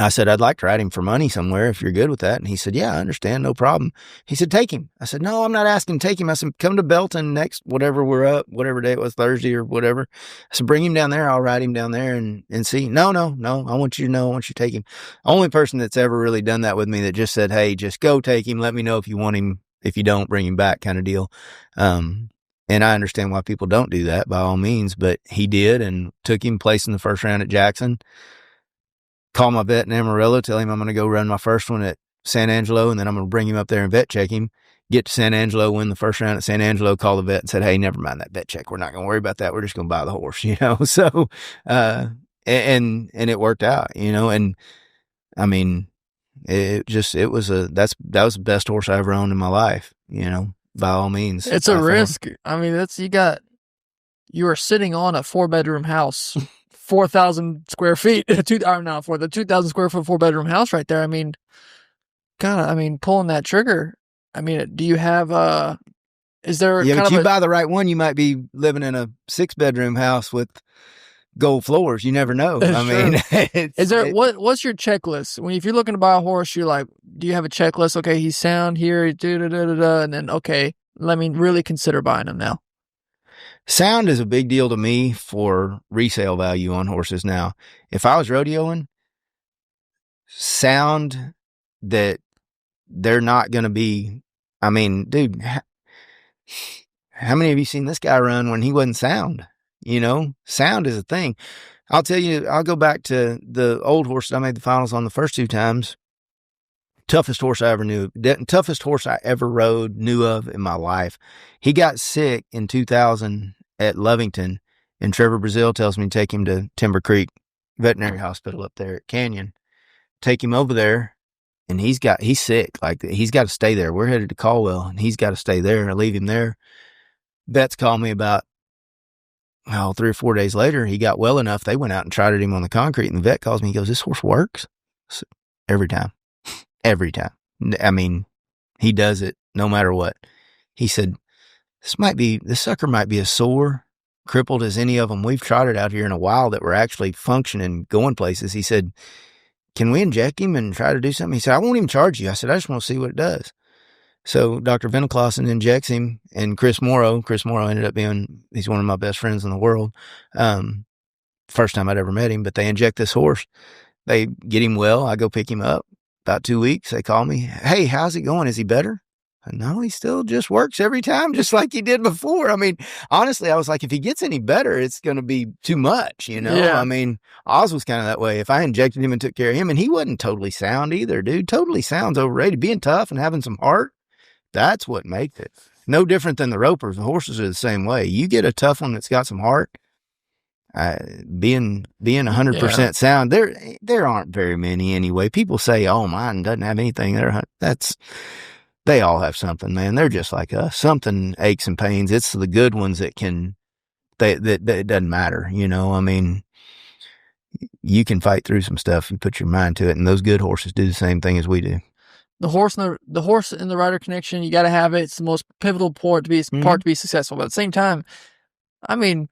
said, I'd like to ride him for money somewhere if you're good with that. And he said, yeah, I understand. No problem. He said, take him. I said, no, I'm not asking to take him. I said, come to Belton next, whatever we're up, whatever day it was, Thursday or whatever. I said, bring him down there. I'll ride him down there and see. No. I want you to know. I want you to take him. Only person that's ever really done that with me that just said, hey, just go take him. Let me know if you want him If you don't, bring him back kind of deal. And I understand why people don't do that by all means, but he did and took him, placed in the first round at Jackson. Call my vet in Amarillo, tell him I'm going to go run my first one at San Angelo, and then I'm going to bring him up there and vet check him. Get to San Angelo, win the first round at San Angelo, call the vet and said, hey, never mind that vet check. We're not going to worry about that. We're just going to buy the horse, you know? So, and it worked out, you know? And I mean, that was the best horse I ever owned in my life, you know, by all means. It's a risk. I mean, you are sitting on a 4-bedroom house, 4,000 square feet, the 2,000 square foot 4-bedroom house right there. I mean, God, I mean, pulling that trigger. I mean, do you have, is there but you buy the right one, you might be living in a 6-bedroom house with gold floors. You never know. I mean, what's your checklist? If you're looking to buy a horse, you're like, do you have a checklist? Okay, he's sound here, and then, okay, let me really consider buying him now. Sound is a big deal to me for resale value on horses. Now, if I was rodeoing, sound that they're not going to be, I mean, dude, how many of you seen this guy run when he wasn't sound? You know, sound is a thing. I'll tell you, I'll go back to the old horse that I made the finals on the first 2 times. Toughest horse I ever knew of in my life. He got sick in 2000 at Lovington, and Trevor Brazil tells me to take him to Timber Creek Veterinary Hospital up there at Canyon. Take him over there, and he's sick. Like, he's got to stay there. We're headed to Caldwell, and he's got to stay there. I leave him there. Vets called me about 3 or 4 days later. He got well enough. They went out and tried him on the concrete, and the vet calls me. He goes, "This horse works." So, every time. Every time. I mean, he does it no matter what. He said, this sucker might be as sore, crippled as any of them we've trotted out here in a while that were actually functioning, going places. He said, "Can we inject him and try to do something?" He said, "I won't even charge you." I said, "I just want to see what it does." So Dr. Veniclausen injects him, and Chris Morrow ended up he's one of my best friends in the world. First time I'd ever met him, but they inject this horse. They get him well. I go pick him up. About 2 weeks, they call me. "Hey, how's it going? Is he better?" No, he still just works every time, just like he did before. I mean, honestly, I was like, if he gets any better, it's going to be too much, you know? Yeah. I mean, Oz was kind of that way. If I injected him and took care of him, and he wasn't totally sound either, dude. Totally sound's overrated. Being tough and having some heart, that's what makes it. No different than the ropers. The horses are the same way. You get a tough one that's got some heart, being 100% sound, there aren't very many anyway. People say, "Oh, mine doesn't have anything." They all have something, man. They're just like us. Something aches and pains. It's the good ones that it doesn't matter, you know? I mean, you can fight through some stuff. You put your mind to it, and those good horses do the same thing as we do. The horse and the rider connection, you got to have it. It's the most pivotal part to be successful. But at the same time, I mean,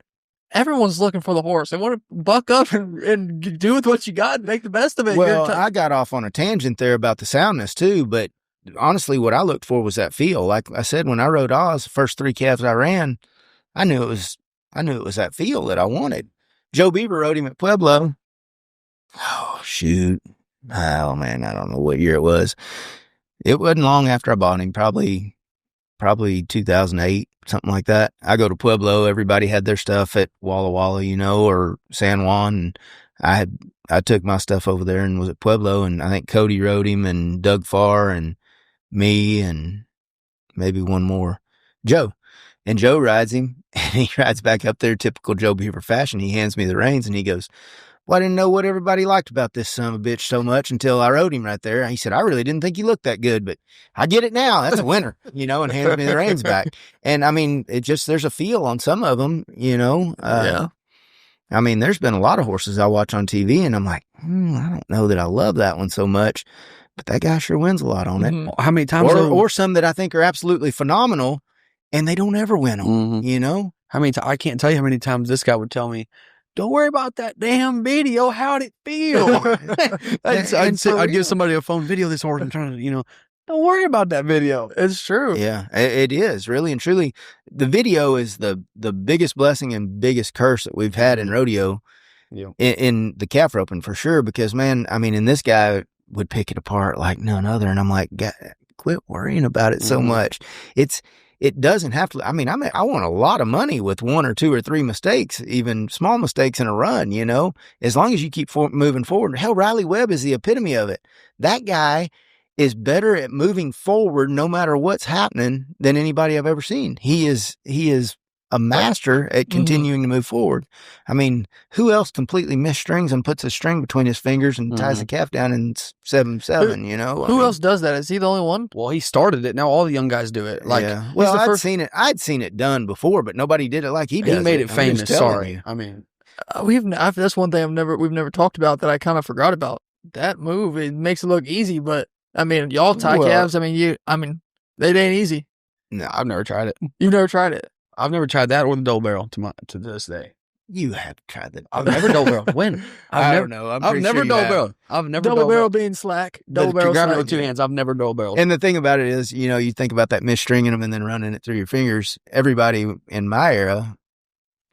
everyone's looking for the horse. They want to buck up and do with what you got and make the best of it. Well, I got off on a tangent there about the soundness too, but honestly, what I looked for was that feel. Like I said, when I rode Oz, the first 3 calves I ran, I knew it was that feel that I wanted. Joe Beaver rode him at Pueblo. Oh, shoot. Oh, man, I don't know what year it was. It wasn't long after I bought him, probably 2008, something like that. I go to Pueblo. Everybody had their stuff at Walla Walla, you know, or San Juan. And I took my stuff over there and was at Pueblo. And I think Cody rode him, and Doug Farr, and me, and maybe one more, Joe. And Joe rides him, and he rides back up there, typical Joe Beaver fashion. He hands me the reins, and he goes, "Well, I didn't know what everybody liked about this son of a bitch so much until I rode him right there." He said, "I really didn't think he looked that good, but I get it now. That's a winner," you know, and hands me the reins back. And I mean, there's a feel on some of them, you know. Yeah. I mean, there's been a lot of horses I watch on TV, and I'm like, I don't know that I love that one so much, but that guy sure wins a lot on it. Mm-hmm. How many times? Or some that I think are absolutely phenomenal, and they don't ever win them, you know? I can't tell you how many times this guy would tell me, "Don't worry about that damn video. How'd it feel?" I'd give somebody a phone video this horse and trying to, you know, don't worry about that video. It's true. Yeah, it is really and truly. The video is the biggest blessing and biggest curse that we've had in rodeo, in the calf roping for sure. Because man, I mean, and this guy would pick it apart like none other. And I'm like, quit worrying about it so much. It doesn't have to. I mean, I want a lot of money with 1 or 2 or 3 mistakes, even small mistakes in a run, as long as you keep moving forward. Hell, Riley Webb is the epitome of it. That guy is better at moving forward no matter what's happening than anybody I've ever seen. He is a master at continuing to move forward. I mean, who else completely misstrings and puts a string between his fingers and ties the calf down in 7-7, Who else does that? Is he the only one? Well, he started it. Now all the young guys do it. Like, yeah. Well, I'd seen it done before, but nobody did it like he does. He made it famous. Sorry. I mean, that's one thing we've never talked about that I kind of forgot about. That move, it makes it look easy, but I mean, y'all tie calves. I mean, they ain't easy. No, I've never tried it. You've never tried it. I've never tried that or the double barrel to this day. You have tried that. I've never double barrel. When? I don't know. I've never double barrel. I've never double barrel being slack. Double barrel grab it with 2 hands. I've never double barreled. And the thing about it is, you think about that misstringing them and then running it through your fingers. Everybody in my era,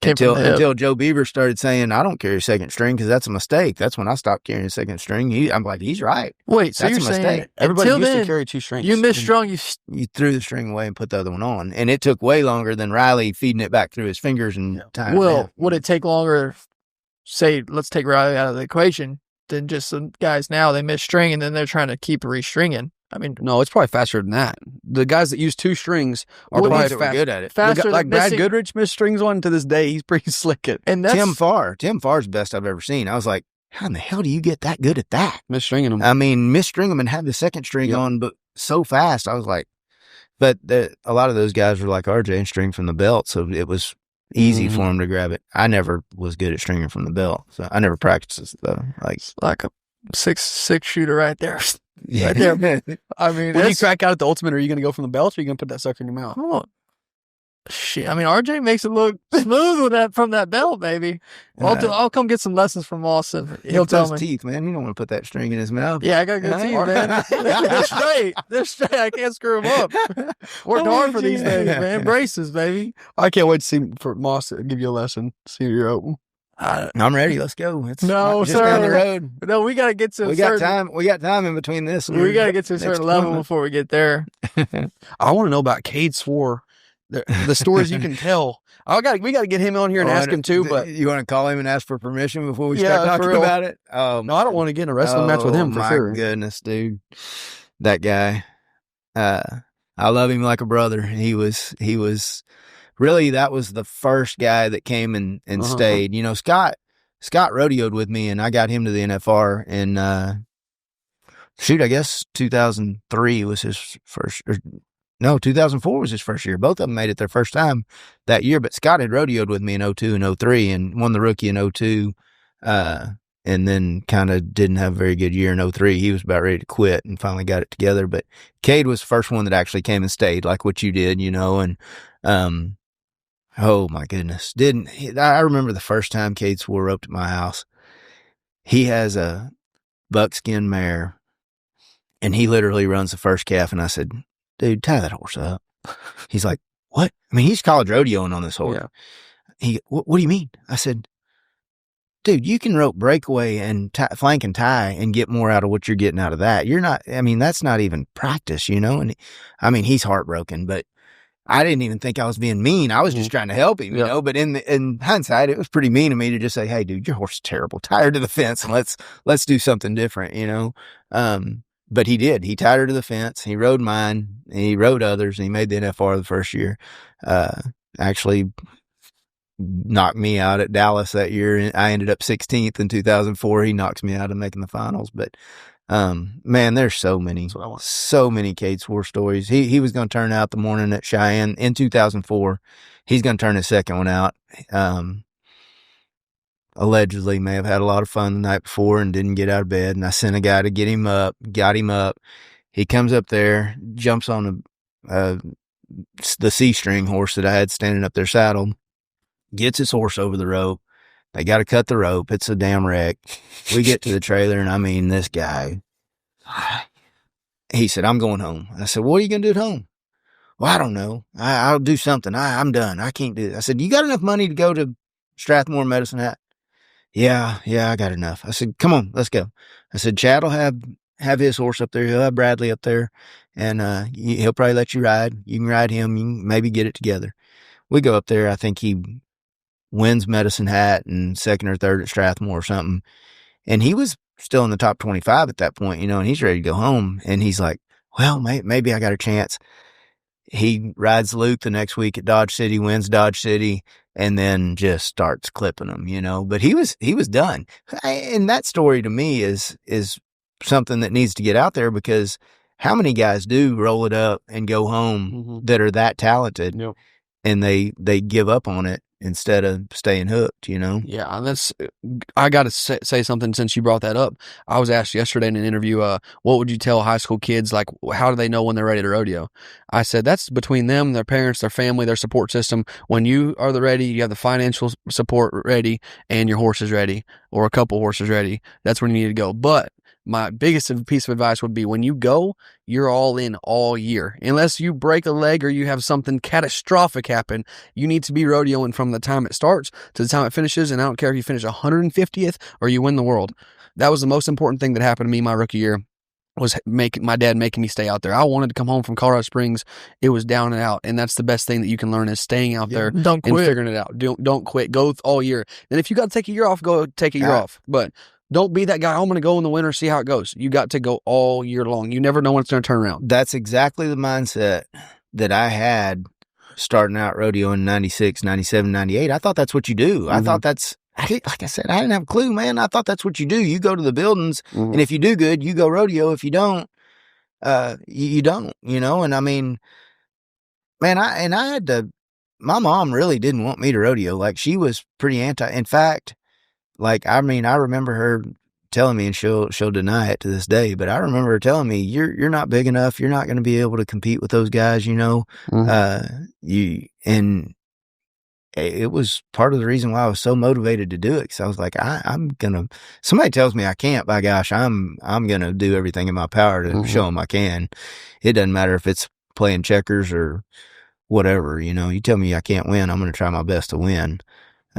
until Joe Beaver started saying, I don't carry a second string because that's a mistake. That's when I stopped carrying a second string. I'm like, he's right. Wait, so that's you're a mistake. saying everybody used to carry 2 strings. You misstrung. You threw the string away and put the other one on, and it took way longer than Riley feeding it back through his fingers and tying it down. Would it take longer? Say, let's take Riley out of the equation than just some guys now. They misstring and then they're trying to keep restringing. I mean, no, it's probably faster than that. The guys that use 2 strings are probably good at it. Faster like Brad Goodrich misstrings one to this day. He's pretty slick at. And Tim Farr's the best I've ever seen. I was like, how in the hell do you get that good at that? Misstringing them. I mean, misstring them and have the second string on, but so fast. I was like, but a lot of those guys were like RJ and string from the belt, so it was easy for him to grab it. I never was good at stringing from the belt, so I never practiced though. Like a 6'6" shooter right there. Yeah. Right there. I mean, when you crack out at the ultimate, are you going to go from the belt or are you going to put that sucker in your mouth? Oh, shit. I mean, RJ makes it look smooth with that from that belt, baby. I'll come get some lessons from Maass and he'll tell me. Teeth, man. You don't want to put that string in his mouth. Yeah, I got good teeth, man. They're straight. I can't screw them up. Worked hard for these things, man. Braces, baby. I can't wait to see for Maass to give you a lesson. See you're open. I'm ready. Let's go. It's just down the road. No, we got to get to. We got time in between this. We got to get to a certain level before we get there. I want to know about Cade Swore. The stories you can tell. We got to get him on here and ask him too. But you want to call him and ask for permission before we start talking about it? No, I don't want to get in a wrestling match with him for sure. My goodness, dude, that guy. I love him like a brother. He was. Really, that was the first guy that came and stayed. Scott rodeoed with me, and I got him to the NFR in, I guess 2003 was his first, 2004 was his first year. Both of them made it their first time that year, but Scott had rodeoed with me in 02 and 03 and won the rookie in 02, and then kind of didn't have a very good year in 03. He was about ready to quit and finally got it together, but Cade was the first one that actually came and stayed like what you did, and, oh my goodness. I remember the first time Cade swore roped at my house. He has a buckskin mare and he literally runs the first calf. And I said, dude, tie that horse up. He's like, what? I mean, he's college rodeoing on this horse. Yeah. What do you mean? I said, dude, you can rope breakaway and flank and tie and get more out of what you're getting out of that. That's not even practice, and he's heartbroken, but I didn't even think I was being mean. I was just trying to help him, but in hindsight, it was pretty mean of me to just say, hey, dude, your horse is terrible. Tie her to the fence and let's do something different, But he did. He tied her to the fence. He rode mine. And he rode others. And he made the NFR the first year. Actually knocked me out at Dallas that year. I ended up 16th in 2004. He knocks me out of making the finals. But man, there's so many Cade Swore stories. He was going to turn out the morning at Cheyenne in 2004. He's going to turn his second one out. Allegedly may have had a lot of fun the night before and didn't get out of bed. And I sent a guy to get him up, got him up. He comes up there, jumps on the C-string horse that I had standing up there saddled, gets his horse over the rope. They got to cut the rope. It's a damn wreck. We get to the trailer, and this guy, he said, I'm going home. I said, what are you going to do at home? Well, I don't know. I'll do something. I'm done. I can't do it. I said, you got enough money to go to Strathmore Medicine Hat? Yeah, I got enough. I said, come on, let's go. I said, Chad will have have his horse up there. He'll have Bradley up there, and he'll probably let you ride. You can ride him. You can maybe get it together. We go up there. I think he wins Medicine Hat and second or third at Strathmore or something. And he was still in the top 25 at that point, you know, and he's ready to go home. And he's like, well, maybe I got a chance. He rides Luke the next week at Dodge City, wins Dodge City, and then just starts clipping them, you know. But he was done. And that story to me is something that needs to get out there, because how many guys do roll it up and go home that are that talented, and they give up on it instead of staying hooked, you know? Yeah, I got to say something since you brought that up. I was asked yesterday in an interview, what would you tell high school kids? Like, how do they know when they're ready to rodeo? I said, that's between them, their parents, their family, their support system. When you are ready, you have the financial support ready, and your horse is ready, or a couple horses ready. That's when you need to go. But my biggest piece of advice would be, when you go, you're all in all year. Unless you break a leg or you have something catastrophic happen, you need to be rodeoing from the time it starts to the time it finishes. And I don't care if you finish 150th or you win the world. That was the most important thing that happened to me my rookie year, was my dad making me stay out there. I wanted to come home from Colorado Springs. It was down and out. And that's the best thing that you can learn, is staying out there and figuring it out. Don't quit. Go all year. And if you got to take a year off, go take a year off. But don't be that guy, I'm going to go in the winter, see how it goes. You got to go all year long. You never know when it's going to turn around. That's exactly the mindset that I had starting out rodeo in 96, 97, 98. I thought that's what you do. I thought like I said, I didn't have a clue, man. I thought that's what you do. You go to the buildings, and if you do good, you go rodeo. If you don't, you don't, you know? And I mean, man, my mom really didn't want me to rodeo. Like, she was pretty anti. In fact, like, I mean, I remember her telling me, and she'll deny it to this day, but I remember her telling me, you're not big enough. You're not going to be able to compete with those guys, you know? And it was part of the reason why I was so motivated to do it. Cause I was like, somebody tells me I can't, by gosh, I'm going to do everything in my power to show them I can. It doesn't matter if it's playing checkers or whatever, you know. You tell me I can't win, I'm going to try my best to win.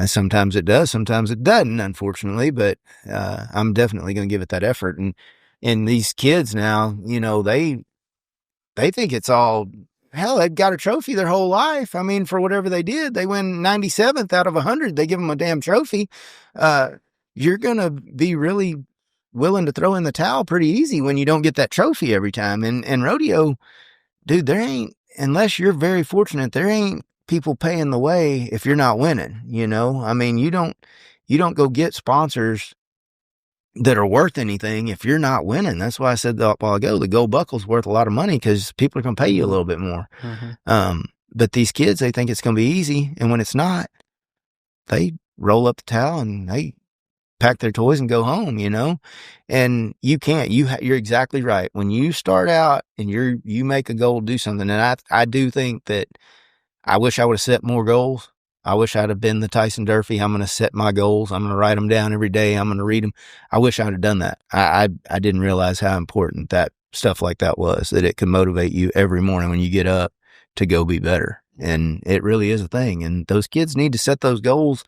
Sometimes it does, sometimes it doesn't, unfortunately, but I'm definitely going to give it that effort. And these kids now, you know, they think it's all, hell, they've got a trophy their whole life. I mean, for whatever they did, they win 97th out of 100. They give them a damn trophy. You're going to be really willing to throw in the towel pretty easy when you don't get that trophy every time. And rodeo, dude, there ain't, unless you're very fortunate, there ain't people paying the way if you're not winning, you know? I mean, you don't go get sponsors that are worth anything if you're not winning. That's why I said a while ago, the gold buckle's worth a lot of money, because people are going to pay you a little bit more. But these kids, they think it's going to be easy. And when it's not, they roll up the towel and they pack their toys and go home, you know? And you can't, you're exactly right. When you start out and you make a goal to do something, and I do think that I wish I would have set more goals. I wish I'd have been the Tyson Durfee. I'm going to set my goals. I'm going to write them down every day. I'm going to read them. I wish I'd have done that. I didn't realize how important that stuff like that was, that it could motivate you every morning when you get up to go be better. And it really is a thing. And those kids need to set those goals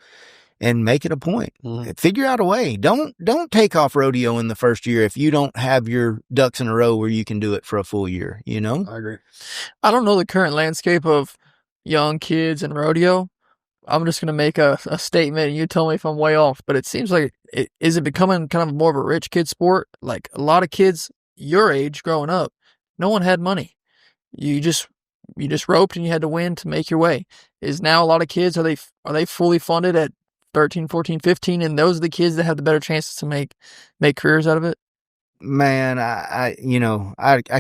and make it a point. Figure out a way. Don't take off rodeo in the first year if you don't have your ducks in a row where you can do it for a full year, you know? I agree. I don't know the current landscape of young kids and rodeo. I'm just going to make a statement, and you tell me if I'm way off, but it seems like, is it becoming kind of more of a rich kid sport? Like, a lot of kids your age growing up, no one had money. You just roped and you had to win to make your way. Is now a lot of kids, are they fully funded at 13, 14, 15, and those are the kids that have the better chances to make careers out of it? Man, I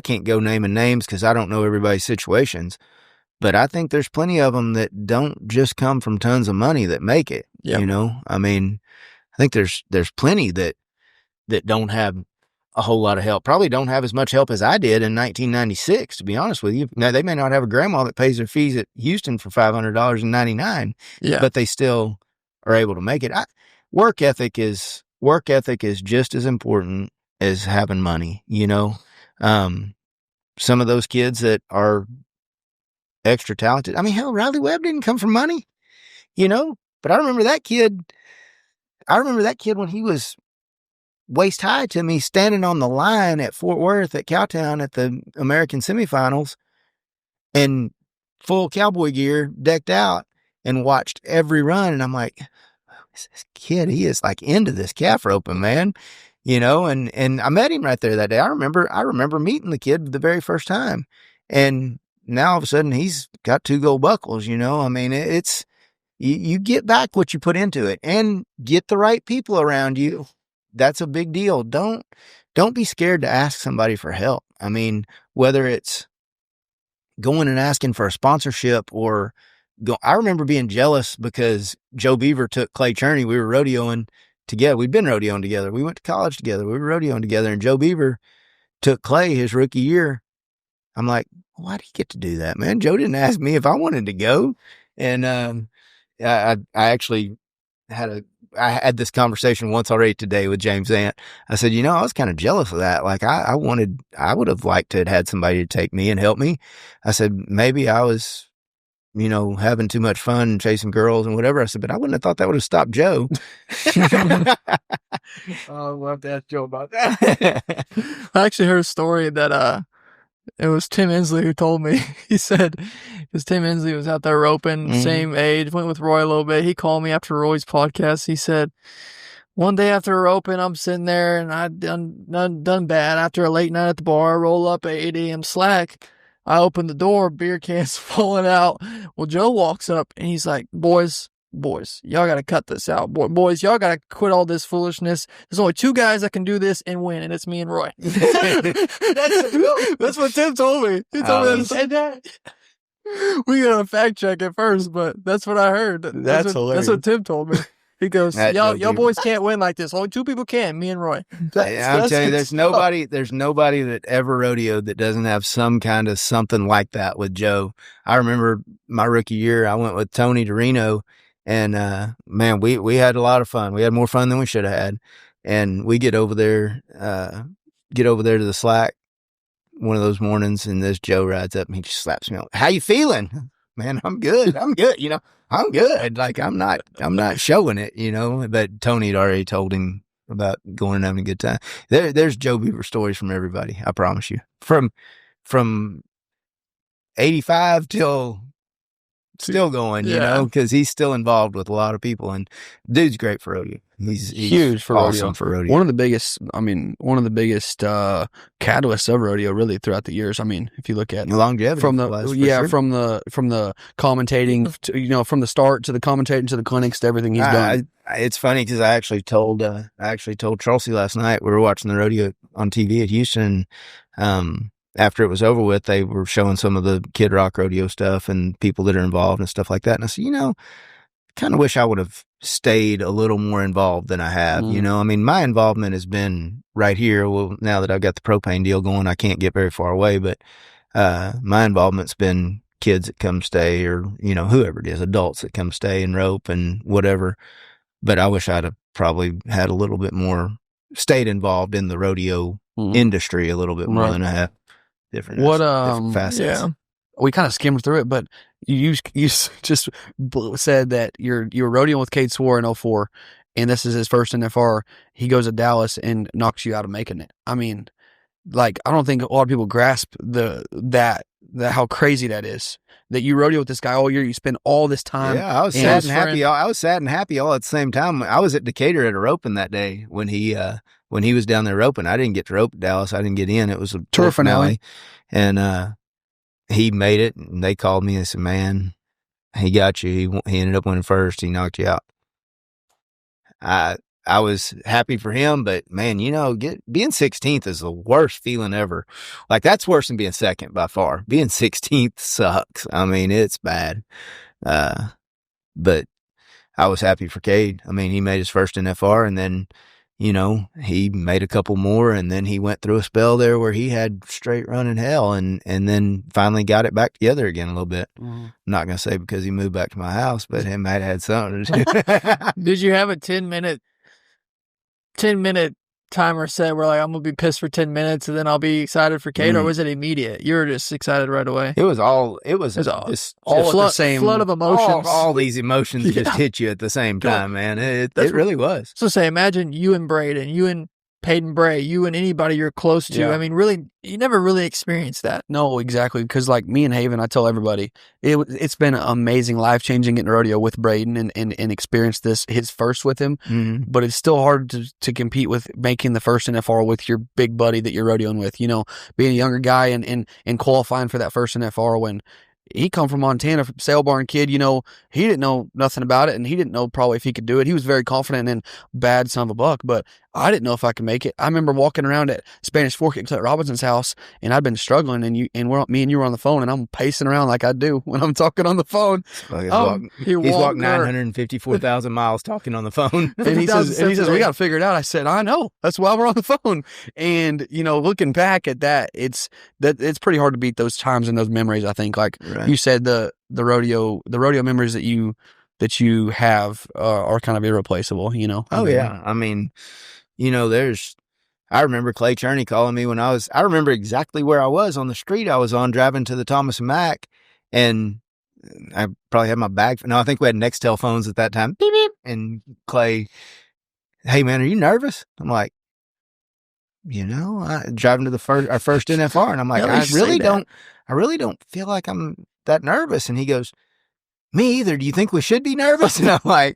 can't go naming names because I don't know everybody's situations. But I think there's plenty of them that don't just come from tons of money that make it. You know, I mean, I think there's plenty that don't have a whole lot of help. Probably don't have as much help as I did in 1996, to be honest with you. Now, they may not have a grandma that pays their fees at Houston for $500 in 99, but they still are able to make it. Work ethic is just as important as having money, you know. Some of those kids that are extra talented. I mean, hell, Riley Webb didn't come from money, you know, but I remember that kid when he was waist high to me standing on the line at Fort Worth at Cowtown at the American semifinals in full cowboy gear, decked out, and watched every run. And I'm like, who's this kid? He is like into this calf roping, man. You know, and I met him right there that day. I remember meeting the kid the very first time. And now all of a sudden he's got 2 gold buckles, you know. I mean, it's you get back what you put into it and get the right people around you. That's a big deal. Don't be scared to ask somebody for help. I mean, whether it's going and asking for a sponsorship or I remember being jealous because Joe Beaver took Clay Cherney. We were rodeoing together. We'd been rodeoing together. We went to college together. We were rodeoing together, and Joe Beaver took Clay his rookie year. I'm like, why do you get to do that, man? Joe didn't ask me if I wanted to go. And I actually I had this conversation once already today with James Ant. I said, you know, I was kind of jealous of that. Like I would have liked to have had somebody to take me and help me. I said, maybe I was, you know, having too much fun and chasing girls and whatever. I said, but I wouldn't have thought that would have stopped Joe. I'll have to ask Joe about that. I actually heard a story that it was Tim Inslee who told me. He said, because Tim Inslee was out there roping, same age, went with Roy a little bit. He called me after Roy's podcast. He said, one day after roping, I'm sitting there and I'd done bad. After a late night at the bar, I roll up at 8 a.m. slack. I open the door, beer cans falling out. Well, Joe walks up and he's like, boys, y'all got to cut this out. Boys, y'all got to quit all this foolishness. There's only 2 guys that can do this and win, and it's me and Roy. That's what Tim told me. He told me that. Said that. We got to fact check it first, but that's what I heard. That's hilarious. That's what Tim told me. He goes, y'all boys can't win like this. Only 2 people can, me and Roy. I'm telling you, there's nobody that ever rodeoed that doesn't have some kind of something like that with Joe. I remember my rookie year, I went with Tony to Reno, and man, we had a lot of fun. We had more fun than we should have had. And we get over there to the slack one of those mornings, and this Joe rides up and he just slaps me on. How you feeling? Man, I'm good. You know, I'm good. Like I'm not showing it, you know, but Tony had already told him about going and having a good time. There's Joe Beaver stories from everybody. I promise you, from 85 till still going, you know, because he's still involved with a lot of people, and dude's great for rodeo. He's huge for awesome rodeo. For rodeo. One of the biggest catalysts of rodeo really throughout the years. I mean, if you look at longevity from the sure. from the commentating, to, you know, from the start to the commentating to the clinics to everything he's done. It's funny because I actually told Chelsea last night. We were watching the rodeo on TV at Houston. After it was over with, they were showing some of the Kid Rock rodeo stuff and people that are involved and stuff like that. And I said, you know, kind of wish I would have stayed a little more involved than I have. You know, I mean, my involvement has been right here. Well, now that I've got the propane deal going, I can't get very far away, but my involvement's been kids that come stay, or, you know, whoever it is, adults that come stay and rope and whatever. But I wish I'd have probably had a little bit more, stayed involved in the rodeo industry a little bit more than I have. Different facets. Yeah, we kind of skimmed through it, but you just said that you were rodeoing with Cade Swore in 2004, and this is his first NFR. He goes to Dallas and knocks you out of making it. I mean, like, I don't think a lot of people grasp that how crazy that is. That you rodeo with this guy all year, you spend all this time. Yeah, I was sad and happy. I was sad and happy all at the same time. I was at Decatur at a roping that day when he was down there roping. I didn't get to rope at Dallas. I didn't get in. It was a tour finale, and he made it. And they called me and said, "Man, he got you. He ended up winning first. He knocked you out." I was happy for him, but man, you know, being 16th is the worst feeling ever. Like, that's worse than being second by far. Being 16th sucks. I mean, it's bad. But I was happy for Cade. I mean, he made his first NFR, and then, you know, he made a couple more, and then he went through a spell there where he had straight running hell, and then finally got it back together again a little bit. I'm not going to say because he moved back to my house, but he might have had something to do. Did you have a 10-minute timer set where, like, I'm going to be pissed for 10 minutes and then I'll be excited for Cade, or was it immediate? You were just excited right away? It was all at the same flood of emotions. All these emotions just hit you at the same time, man. It really was. So say, imagine you and Braden, you and Peyton Bray, you and anybody you're close to. Yeah. I mean, really, you never really experienced that. No, exactly. Because like me and Haven, I tell everybody, it's been amazing, life changing getting rodeo with Braden and experience his first with him. Mhm. But it's still hard to compete with making the first NFR with your big buddy that you're rodeoing with. Being a younger guy and qualifying for that first NFR when he come from Montana, sale barn kid, he didn't know nothing about it, and he didn't know probably if he could do it. He was very confident and bad son of a buck, but I didn't know if I could make it. I remember walking around at Spanish Fork at Clint Robinson's house, and I'd been struggling, and me and you were on the phone, and I'm pacing around like I do when I'm talking on the phone. He's walked 954,000 miles talking on the phone. And he says, we got to figure it out. I said, I know. That's why we're on the phone. And, looking back at that, it's pretty hard to beat those times and those memories, I think. Like you said, the rodeo memories that you have are kind of irreplaceable, Oh, yeah. I mean, I remember Clay Cherney calling me I remember exactly where I was on the street I was on driving to the Thomas and Mack, and I probably had my bag. No, I think we had Nextel phones at that time. Beep, beep. And Clay, hey man, are you nervous? I'm like, driving to our first NFR, and I'm like, I really don't feel like I'm that nervous. And he goes, me either. Do you think we should be nervous? And I'm like,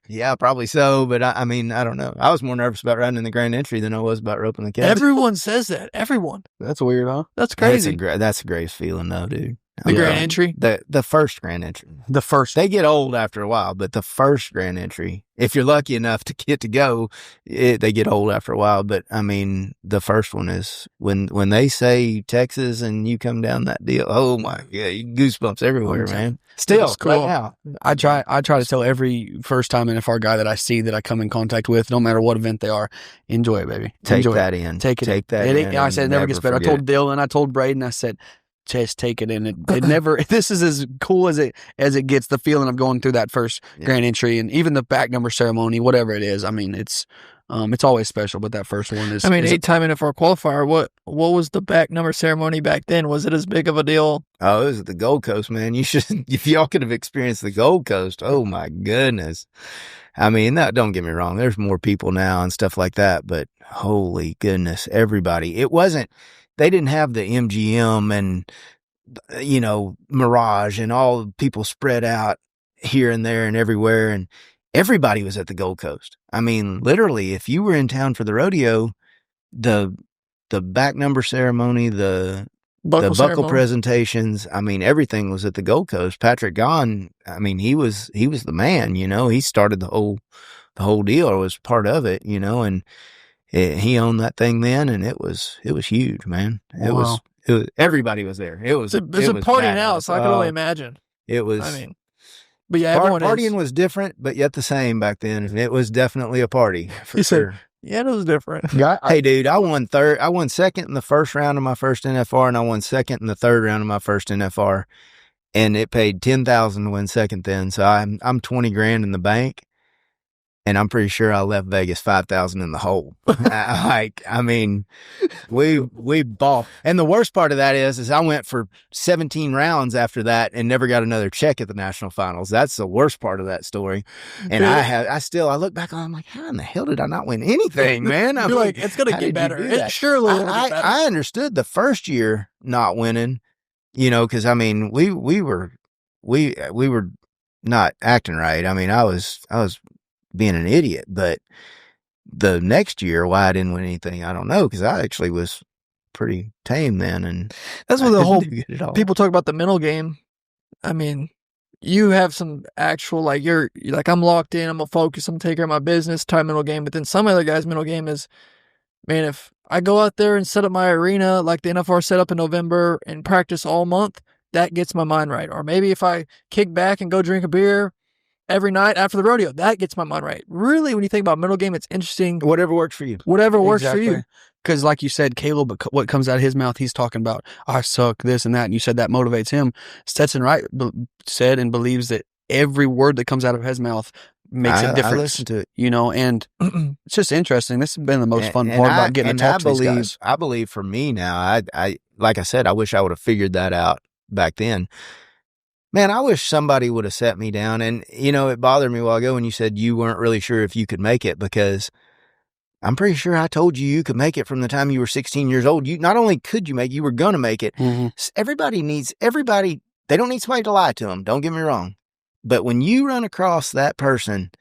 yeah, probably so. But I mean, I don't know. I was more nervous about running in the Grand Entry than I was about roping the cats. Everyone says that. Everyone. That's weird, huh? That's crazy. That's a great feeling, though, dude. The Grand Entry? The first Grand Entry. The first. They get old after a while, but the first Grand Entry, if you're lucky enough to get to go, they get old after a while. But, I mean, the first one is when they say Texas and you come down that deal, oh, my God, goosebumps everywhere, man. Still, cool. Right now. I try to tell every first-time NFR guy that I see that I come in contact with, no matter what event they are, enjoy it, baby. Take that in. Take that in. I said it never gets better. I told Dylan, I told Braden, I said, just take it in. It never. This is as cool as it gets. The feeling of going through that first Grand Entry and even the back number ceremony, whatever it is. I mean, it's always special, but that first one is. I mean, 8-time NFR qualifier. What was the back number ceremony back then? Was it as big of a deal? Oh, it was at the Gold Coast, man. You should, if y'all could have experienced the Gold Coast. Oh my goodness. I mean, don't get me wrong. There's more people now and stuff like that, but holy goodness, everybody. It wasn't. They didn't have the MGM and, Mirage and all the people spread out here and there and everywhere. And everybody was at the Gold Coast. I mean, literally, if you were in town for the rodeo, the back number ceremony, the buckle presentations, I mean, everything was at the Gold Coast. Patrick Gahn, I mean, he was the man, he started the whole deal, or was part of it, and he owned that thing then, and it was huge, man. It was everybody was there. It's a party now, so I can only imagine. It was. I mean, but yeah, partying was different, but yet the same back then. It was definitely a party for sure. Yeah, it was different. Hey, dude, I won second in the first round of my first NFR, and I won second in the third round of my first NFR, and it paid $10,000 to win second. Then, so I'm $20,000 in the bank. And I'm pretty sure I left Vegas $5,000 in the hole. I mean, we bought. And the worst part of that is I went for 17 rounds after that and never got another check at the national finals. That's the worst part of that story. And I look back on, I'm like, how in the hell did I not win anything, man? You're like, it's going to get better. It surely will get better. I understood the first year not winning, because I mean, we were not acting right. I mean, I was being an idiot, but the next year, why I didn't win anything, I don't know, because I actually was pretty tame then, and that's what the whole people talk about the mental game. I mean, you have some actual you're like, I'm locked in, I'm gonna focus, I'm gonna take care of my business type mental game. But then some other guys' mental game is, man, if I go out there and set up my arena like the NFR set up in November and practice all month, that gets my mind right. Or maybe if I kick back and go drink a beer every night after the rodeo, that gets my mind right. Really, when you think about mental game, it's interesting. Whatever works for you. Whatever works for you. Because like you said, Caleb, what comes out of his mouth, he's talking about, I suck, this and that. And you said that motivates him. Stetson Wright said and believes that every word that comes out of his mouth makes a difference. I listen to it. And it's just interesting. This has been the most fun part about getting to talk to these guys. I believe for me now, I like I said, I wish I would have figured that out back then. Man, I wish somebody would have sat me down. And, it bothered me a while ago when you said you weren't really sure if you could make it, because I'm pretty sure I told you could make it from the time you were 16 years old. You not only could you make, you were going to make it. Mm-hmm. Everybody, they don't need somebody to lie to them. Don't get me wrong. But when you run across that person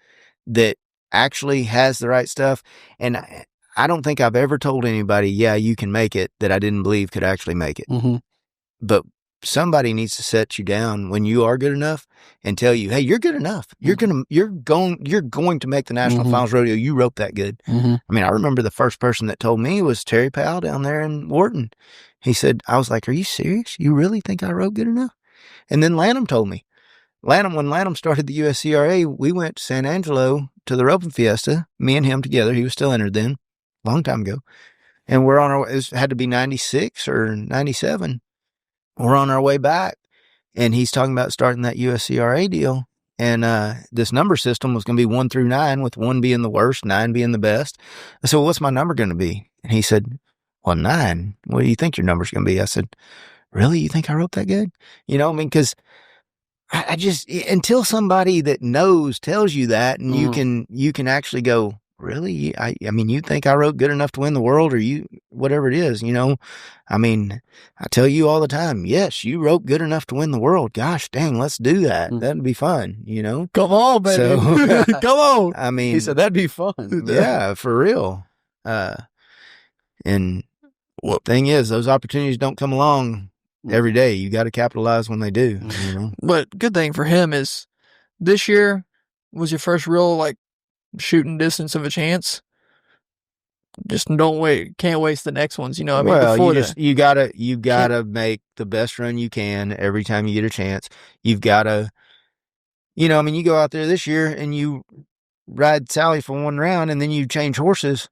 that actually has the right stuff, and I don't think I've ever told anybody, yeah, you can make it, that I didn't believe could actually make it. Mm-hmm. But somebody needs to set you down when you are good enough and tell you, hey, you're good enough. You're going to make the national finals rodeo. You roped that good. Mm-hmm. I mean, I remember the first person that told me was Terry Powell down there in Wharton. He said, I was like, are you serious? You really think I roped good enough? And then Lanham told me. When Lanham started the USCRA, we went to San Angelo to the roping fiesta, me and him together. He was still entered then, long time ago. And we're on our way, it had to be 96 or 97. We're on our way back, and he's talking about starting that USCRA deal. And this number system was going to be 1 through 9, with 1 being the worst, 9 being the best. I said, well, what's my number going to be? And he said, well, 9. What do you think your number's going to be? I said, really? You think I wrote that good? You know, I mean, because I just, until somebody that knows tells you that, and you can actually go, really? I mean, you think I wrote good enough to win the world, or you, whatever it is, you know? I mean, I tell you all the time, yes, you wrote good enough to win the world. Gosh dang, let's do that. That'd be fun, you know? Come on, baby. So, Come on. I mean, He said that'd be fun. yeah, for real. And the thing is, those opportunities don't come along every day. You got to capitalize when they do, you know? But good thing for him is this year was your first real, like, shooting distance of a chance. Just can't waste the next ones, you know. I mean, well, you gotta make the best run you can every time you get a chance. You've gotta, you know, I mean, you go out there this year and you ride Sally for 1 round, and then you change horses.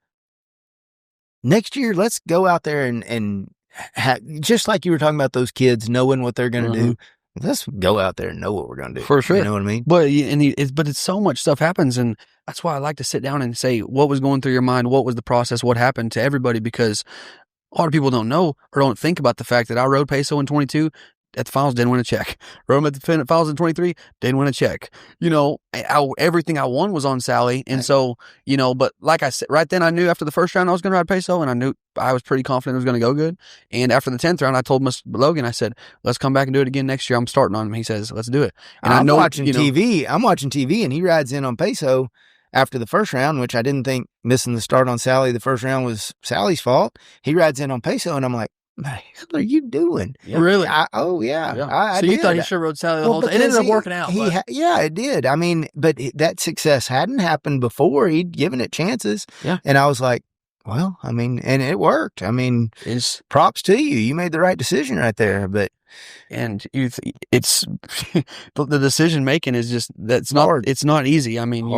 Next year, let's go out there and just like you were talking about those kids knowing what they're gonna do. Let's go out there and know what we're going to do. For sure. You know what I mean? But it's so much stuff happens, and that's why I like to sit down and say what was going through your mind, what was the process, what happened to everybody, because a lot of people don't know or don't think about the fact that I rode Peso in 22 at the finals, didn't win a check. Rode him at the finals in 23, didn't win a check. You know, everything I won was on Sally. And so, you know, but like I said, right then I knew after the first round I was going to ride Peso, and I knew I was pretty confident it was going to go good. And after the 10th round, I told Mr. Logan, I said, let's come back and do it again next year. I'm starting on him. He says, let's do it. And I'm watching TV, and he rides in on Peso after the first round, which I didn't think missing the start on Sally the first round was Sally's fault. He rides in on Peso, and I'm like, what are you doing? Yeah. Really? So you thought he should rode Sally the whole time. It ended up working out. Yeah, it did. I mean, but that success hadn't happened before. He'd given it chances. Yeah. And I was like, well, I mean, and it worked. I mean, it's props to you. You made the right decision right there. But it's the decision making is just it's not easy. I mean,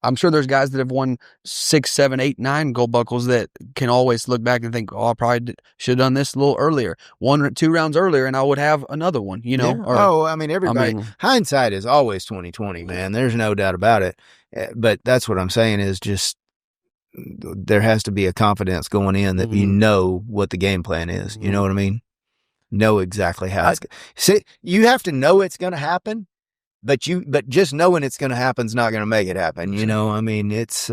I'm sure there's guys that have won 6, 7, 8, 9 gold buckles that can always look back and think, oh, I probably should have done this a little earlier, 1 or 2 rounds earlier, and I would have another one, you know? Yeah. I mean, everybody, hindsight is always 20/20, man. There's no doubt about it. But that's what I'm saying is just, there has to be a confidence going in that you know what the game plan is. You know what I mean? Know exactly how you have to know it's going to happen. But just knowing it's going to happen is not going to make it happen. You know, I mean, it's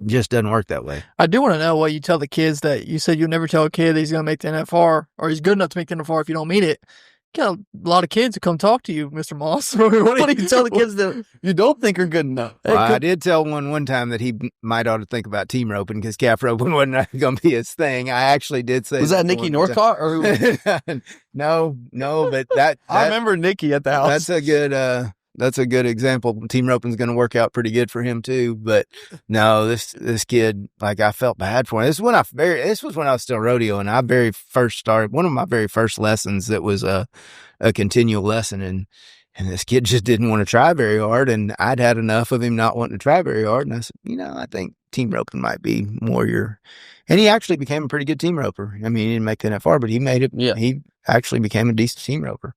just doesn't work that way. I do want to know what you tell the kids that you said you'll never tell a kid that he's going to make the NFR, or he's good enough to make the NFR if you don't mean it. You got a lot of kids who come talk to you, Mr. Maass. What do you tell the kids that you don't think are good enough? Well, I did tell one time that he might ought to think about team roping, because calf roping wasn't going to be his thing. I actually did say. Was that Nikki Northcott? Or No, but that I remember Nikki at the house. That's a good example. Team roping's going to work out pretty good for him too. But no, this kid, like, I felt bad for him. This was when I was still rodeo, and I very first started. One of my very first lessons that was a continual lesson, and this kid just didn't want to try very hard, and I'd had enough of him not wanting to try very hard, and I said, I think team roping might be more and he actually became a pretty good team roper. I mean, he didn't make the NFR, but he made it. Yeah. He actually became a decent team roper.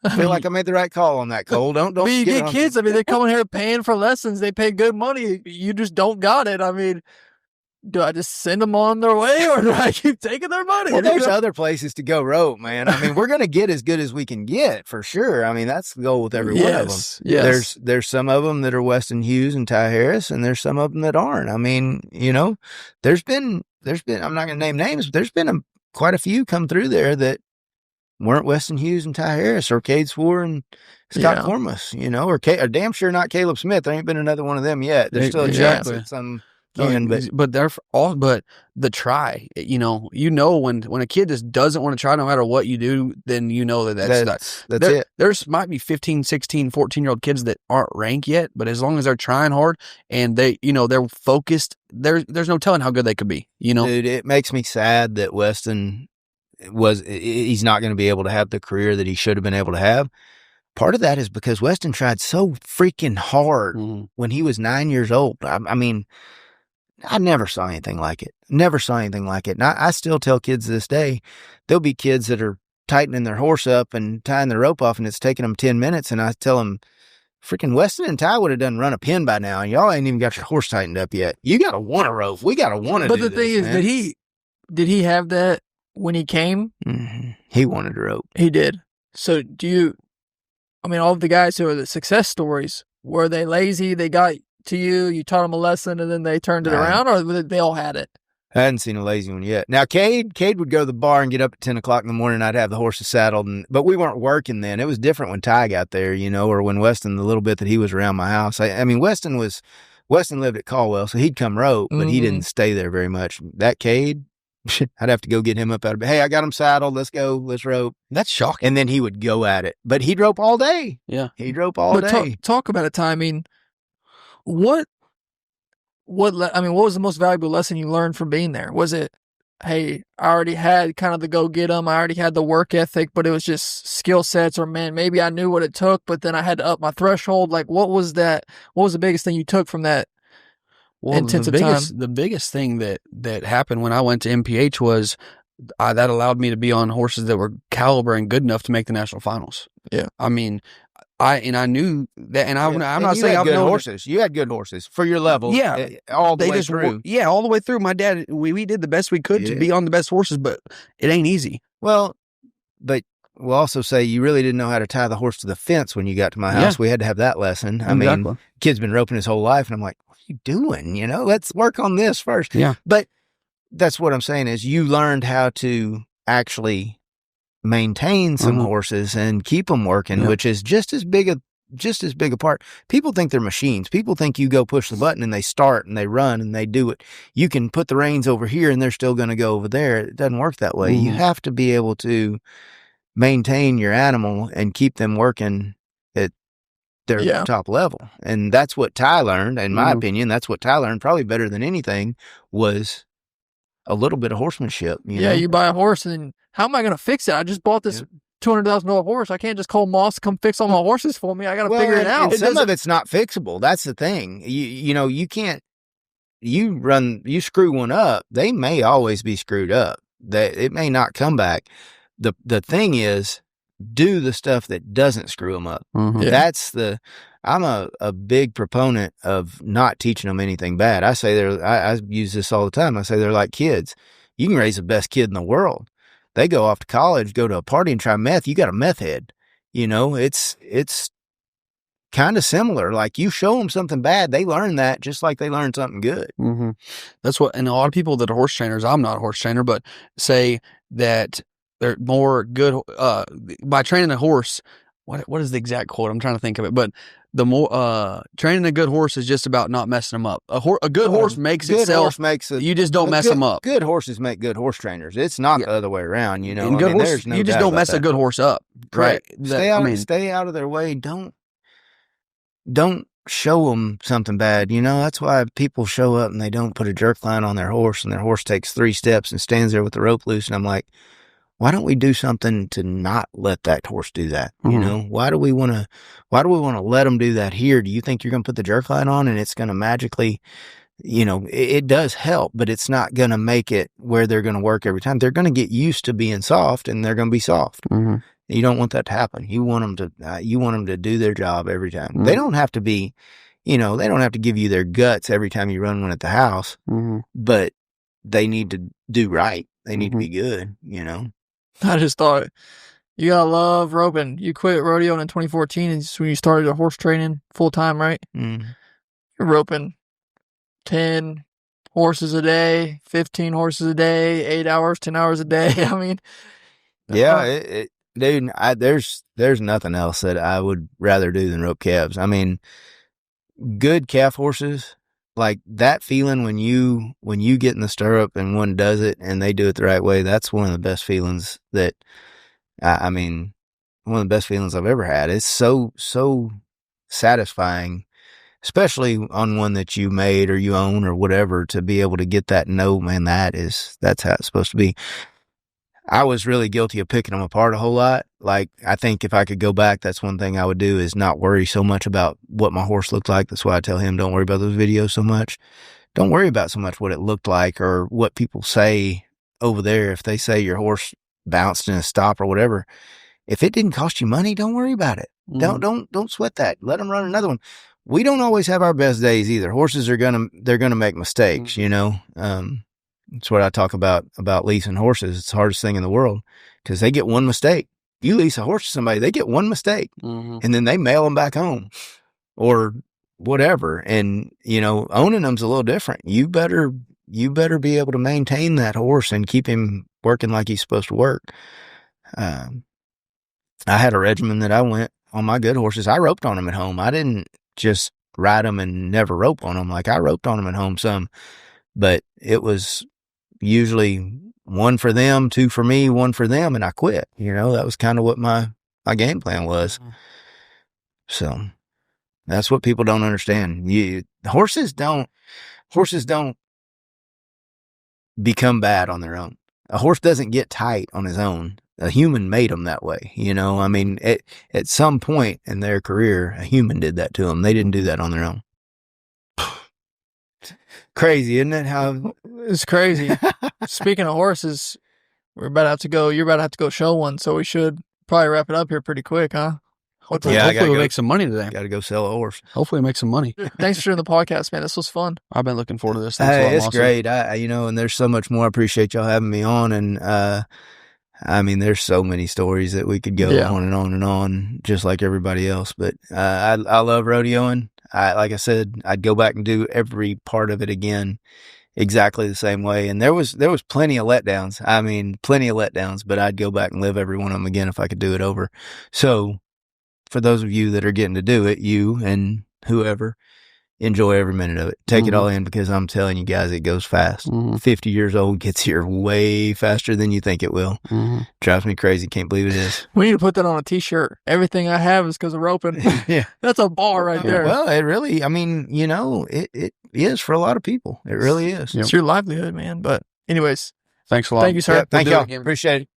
I feel like I made the right call on that, Cole. Don't. But you get kids. I mean, they're coming here paying for lessons. They pay good money. You just don't got it. I mean, do I just send them on their way or do I keep taking their money? Well, there's other places to go rope, man. I mean, we're going to get as good as we can get for sure. I mean, that's the goal with every one of them. Yes. There's some of them that are Weston Hughes and Ty Harris, and there's some of them that aren't. I mean, you know, there's been, I'm not going to name names, but there's been quite a few come through there that weren't Weston Hughes and Ty Harris or Cade Swore and Scott Cormus, you know, or damn sure not Caleb Smith. There ain't been another one of them yet. There's still a chance at some. But they're all. But the try, you know, when a kid just doesn't want to try, no matter what you do, then you know that's it. There's might be 15, 16, 14-year-old kids that aren't ranked yet, but as long as they're trying hard and they, you know, they're focused, there's no telling how good they could be. You know, dude, it makes me sad that Weston he's not going to be able to have the career that he should have been able to have. Part of that is because Weston tried so freaking hard when he was 9 years old. I mean, I never saw anything like it. Never saw anything like it. And I still tell kids to this day, there'll be kids that are tightening their horse up and tying the rope off, and it's taking them 10 minutes. And I tell them, freaking Weston and Ty would have done run a pin by now, and y'all ain't even got your horse tightened up yet. You got to want a rope. We got to want to do this. But the thing is, did he have that when he came? Mm-hmm. He wanted a rope. He did. So all of the guys who are the success stories, were they lazy? They got to you taught them a lesson, and then they turned it around, or they all had it? I hadn't seen a lazy one yet. Now, Cade would go to the bar and get up at 10 o'clock in the morning. I'd have the horses saddled, but we weren't working then. It was different when Ty got there, you know, or when Weston, the little bit that he was around my house. I mean, Weston lived at Caldwell, so he'd come rope, but he didn't stay there very much. That Cade, I'd have to go get him up out of bed. Hey, I got him saddled. Let's go. Let's rope. That's shocking. And then he would go at it, but he'd rope all day. Yeah. He'd rope all day. Talk about a time. I mean, what was the most valuable lesson you learned from being there? Was it, hey, I already had kind of the go get 'em, I already had the work ethic, but it was just skill sets, or man, maybe I knew what it took, but then I had to up my threshold? Like, what was that? What was the biggest thing you took from that intensive time? The biggest thing that happened when I went to MPH was that allowed me to be on horses that were caliber and good enough to make the national finals. Yeah. I mean, I knew that, and I'm not saying I've good horses. You had good horses for your level. Yeah, all the way through. Yeah, all the way through. My dad, we did the best we could to be on the best horses, but it ain't easy. Well, but we'll also say you really didn't know how to tie the horse to the fence when you got to my house. Yeah. We had to have that lesson. I mean, kid's been roping his whole life, and I'm like, what are you doing? You know, let's work on this first. Yeah, but that's what I'm saying is you learned how to actually maintain some horses and keep them working, which is just as big a part. People think they're machines. People think you go push the button and they start and they run and they do it. You can put the reins over here and they're still going to go over there. It doesn't work that way. You have to be able to maintain your animal and keep them working at their top level. And that's what Ty learned. In my opinion, that's what Ty learned probably better than anything, was a little bit of horsemanship. You know? You buy a horse and how am I going to fix it? I just bought this $200,000 horse. I can't just call Maass to come fix all my horses for me. I got to figure it out. Some of it's not fixable. That's the thing. You know, you can't, you screw one up, they may always be screwed up. It may not come back. The thing is, do the stuff that doesn't screw them up. I'm a big proponent of not teaching them anything bad. I say I use this all the time. I say they're like kids. You can raise the best kid in the world. They go off to college, go to a party and try meth. You got a meth head. You know, it's kind of similar. Like, you show them something bad, they learn that just like they learn something good. That's what, and a lot of people that are horse trainers, I'm not a horse trainer, but say that they're more good by training a horse. What is the exact quote? I'm trying to think of it, but the more training a good horse is just about not messing them up. A good horse makes itself. You just don't mess them up. Good horses make good horse trainers. It's not the other way around. You know, and good horse, you just don't mess a good horse up. Right. Stay out of their way. Don't show them something bad. You know, that's why people show up and they don't put a jerk line on their horse, and their horse takes 3 steps and stands there with the rope loose. And I'm like, why don't we do something to not let that horse do that? You know, why do we want to let them do that here? Do you think you're going to put the jerk line on and it's going to magically, you know, it does help, but it's not going to make it where they're going to work every time. They're going to get used to being soft, and they're going to be soft. You don't want that to happen. You want them to do their job every time. They don't have to be, they don't have to give you their guts every time you run one at the house, but they need to do right. They need to be good, I just thought, you gotta love roping. You quit rodeo in 2014, and when you started horse training full time, right? You're roping 10 horses a day, 15 horses a day, 8 hours, 10 hours a day. I mean, yeah, dude, there's nothing else that I would rather do than rope calves. I mean, good calf horses, like that feeling when you get in the stirrup and one does it and they do it the right way, that's one of the best feelings that, I mean, one of the best feelings I've ever had. It's so satisfying, especially on one that you made or you own or whatever, to be able to get that note, man, that's how it's supposed to be. I was really guilty of picking them apart a whole lot. Like, I think if I could go back, that's one thing I would do, is not worry so much about what my horse looked like. That's why I tell him, don't worry about those videos so much. Don't worry about so much what it looked like or what people say over there. If they say your horse bounced in a stop or whatever, if it didn't cost you money, don't worry about it. Don't sweat that. Let them run another one. We don't always have our best days either. Horses they're gonna make mistakes, It's what I talk about leasing horses. It's the hardest thing in the world because they get one mistake. You lease a horse to somebody, they get one mistake, and then they mail them back home or whatever. And, owning them's a little different. You better be able to maintain that horse and keep him working like he's supposed to work. I had a regimen that I went on my good horses. I roped on them at home. I didn't just ride them and never rope on them. Like, I roped on them at home some, but it was usually 1 for them, 2 for me, 1 for them, and I quit. That was kind of what my game plan was. So that's what people don't understand. Horses don't become bad on their own. A horse doesn't get tight on his own. A human made them that way. I mean, at some point in their career, a human did that to them. They didn't do that on their own. Crazy, isn't it? How it's crazy. Speaking of horses, you're about to have to go show one, so we should probably wrap it up here pretty quick, huh? Hopefully we'll make some money today. Got to go sell a horse. Hopefully make some money. Thanks for doing the podcast, man. This was fun. I've been looking forward to this. It's great. And there's so much more. I appreciate y'all having me on. And, I mean, there's so many stories that we could go on and on and on, just like everybody else. But, I love rodeoing. Like I said, I'd go back and do every part of it again exactly the same way. And there was plenty of letdowns. I mean, plenty of letdowns, but I'd go back and live every one of them again if I could do it over. So for those of you that are getting to do it, you and whoever, enjoy every minute of it. Take it all in, because I'm telling you guys, it goes fast. 50 years old gets here way faster than you think it will. Drives me crazy. Can't believe it is. We need to put that on a t-shirt. Everything I have is because of roping. Yeah. That's a bar right there. Well, it really, I mean, it is for a lot of people. It really is. It's your livelihood, man. But anyways, thanks a lot. Thank you, sir. Thank y'all. Appreciate it.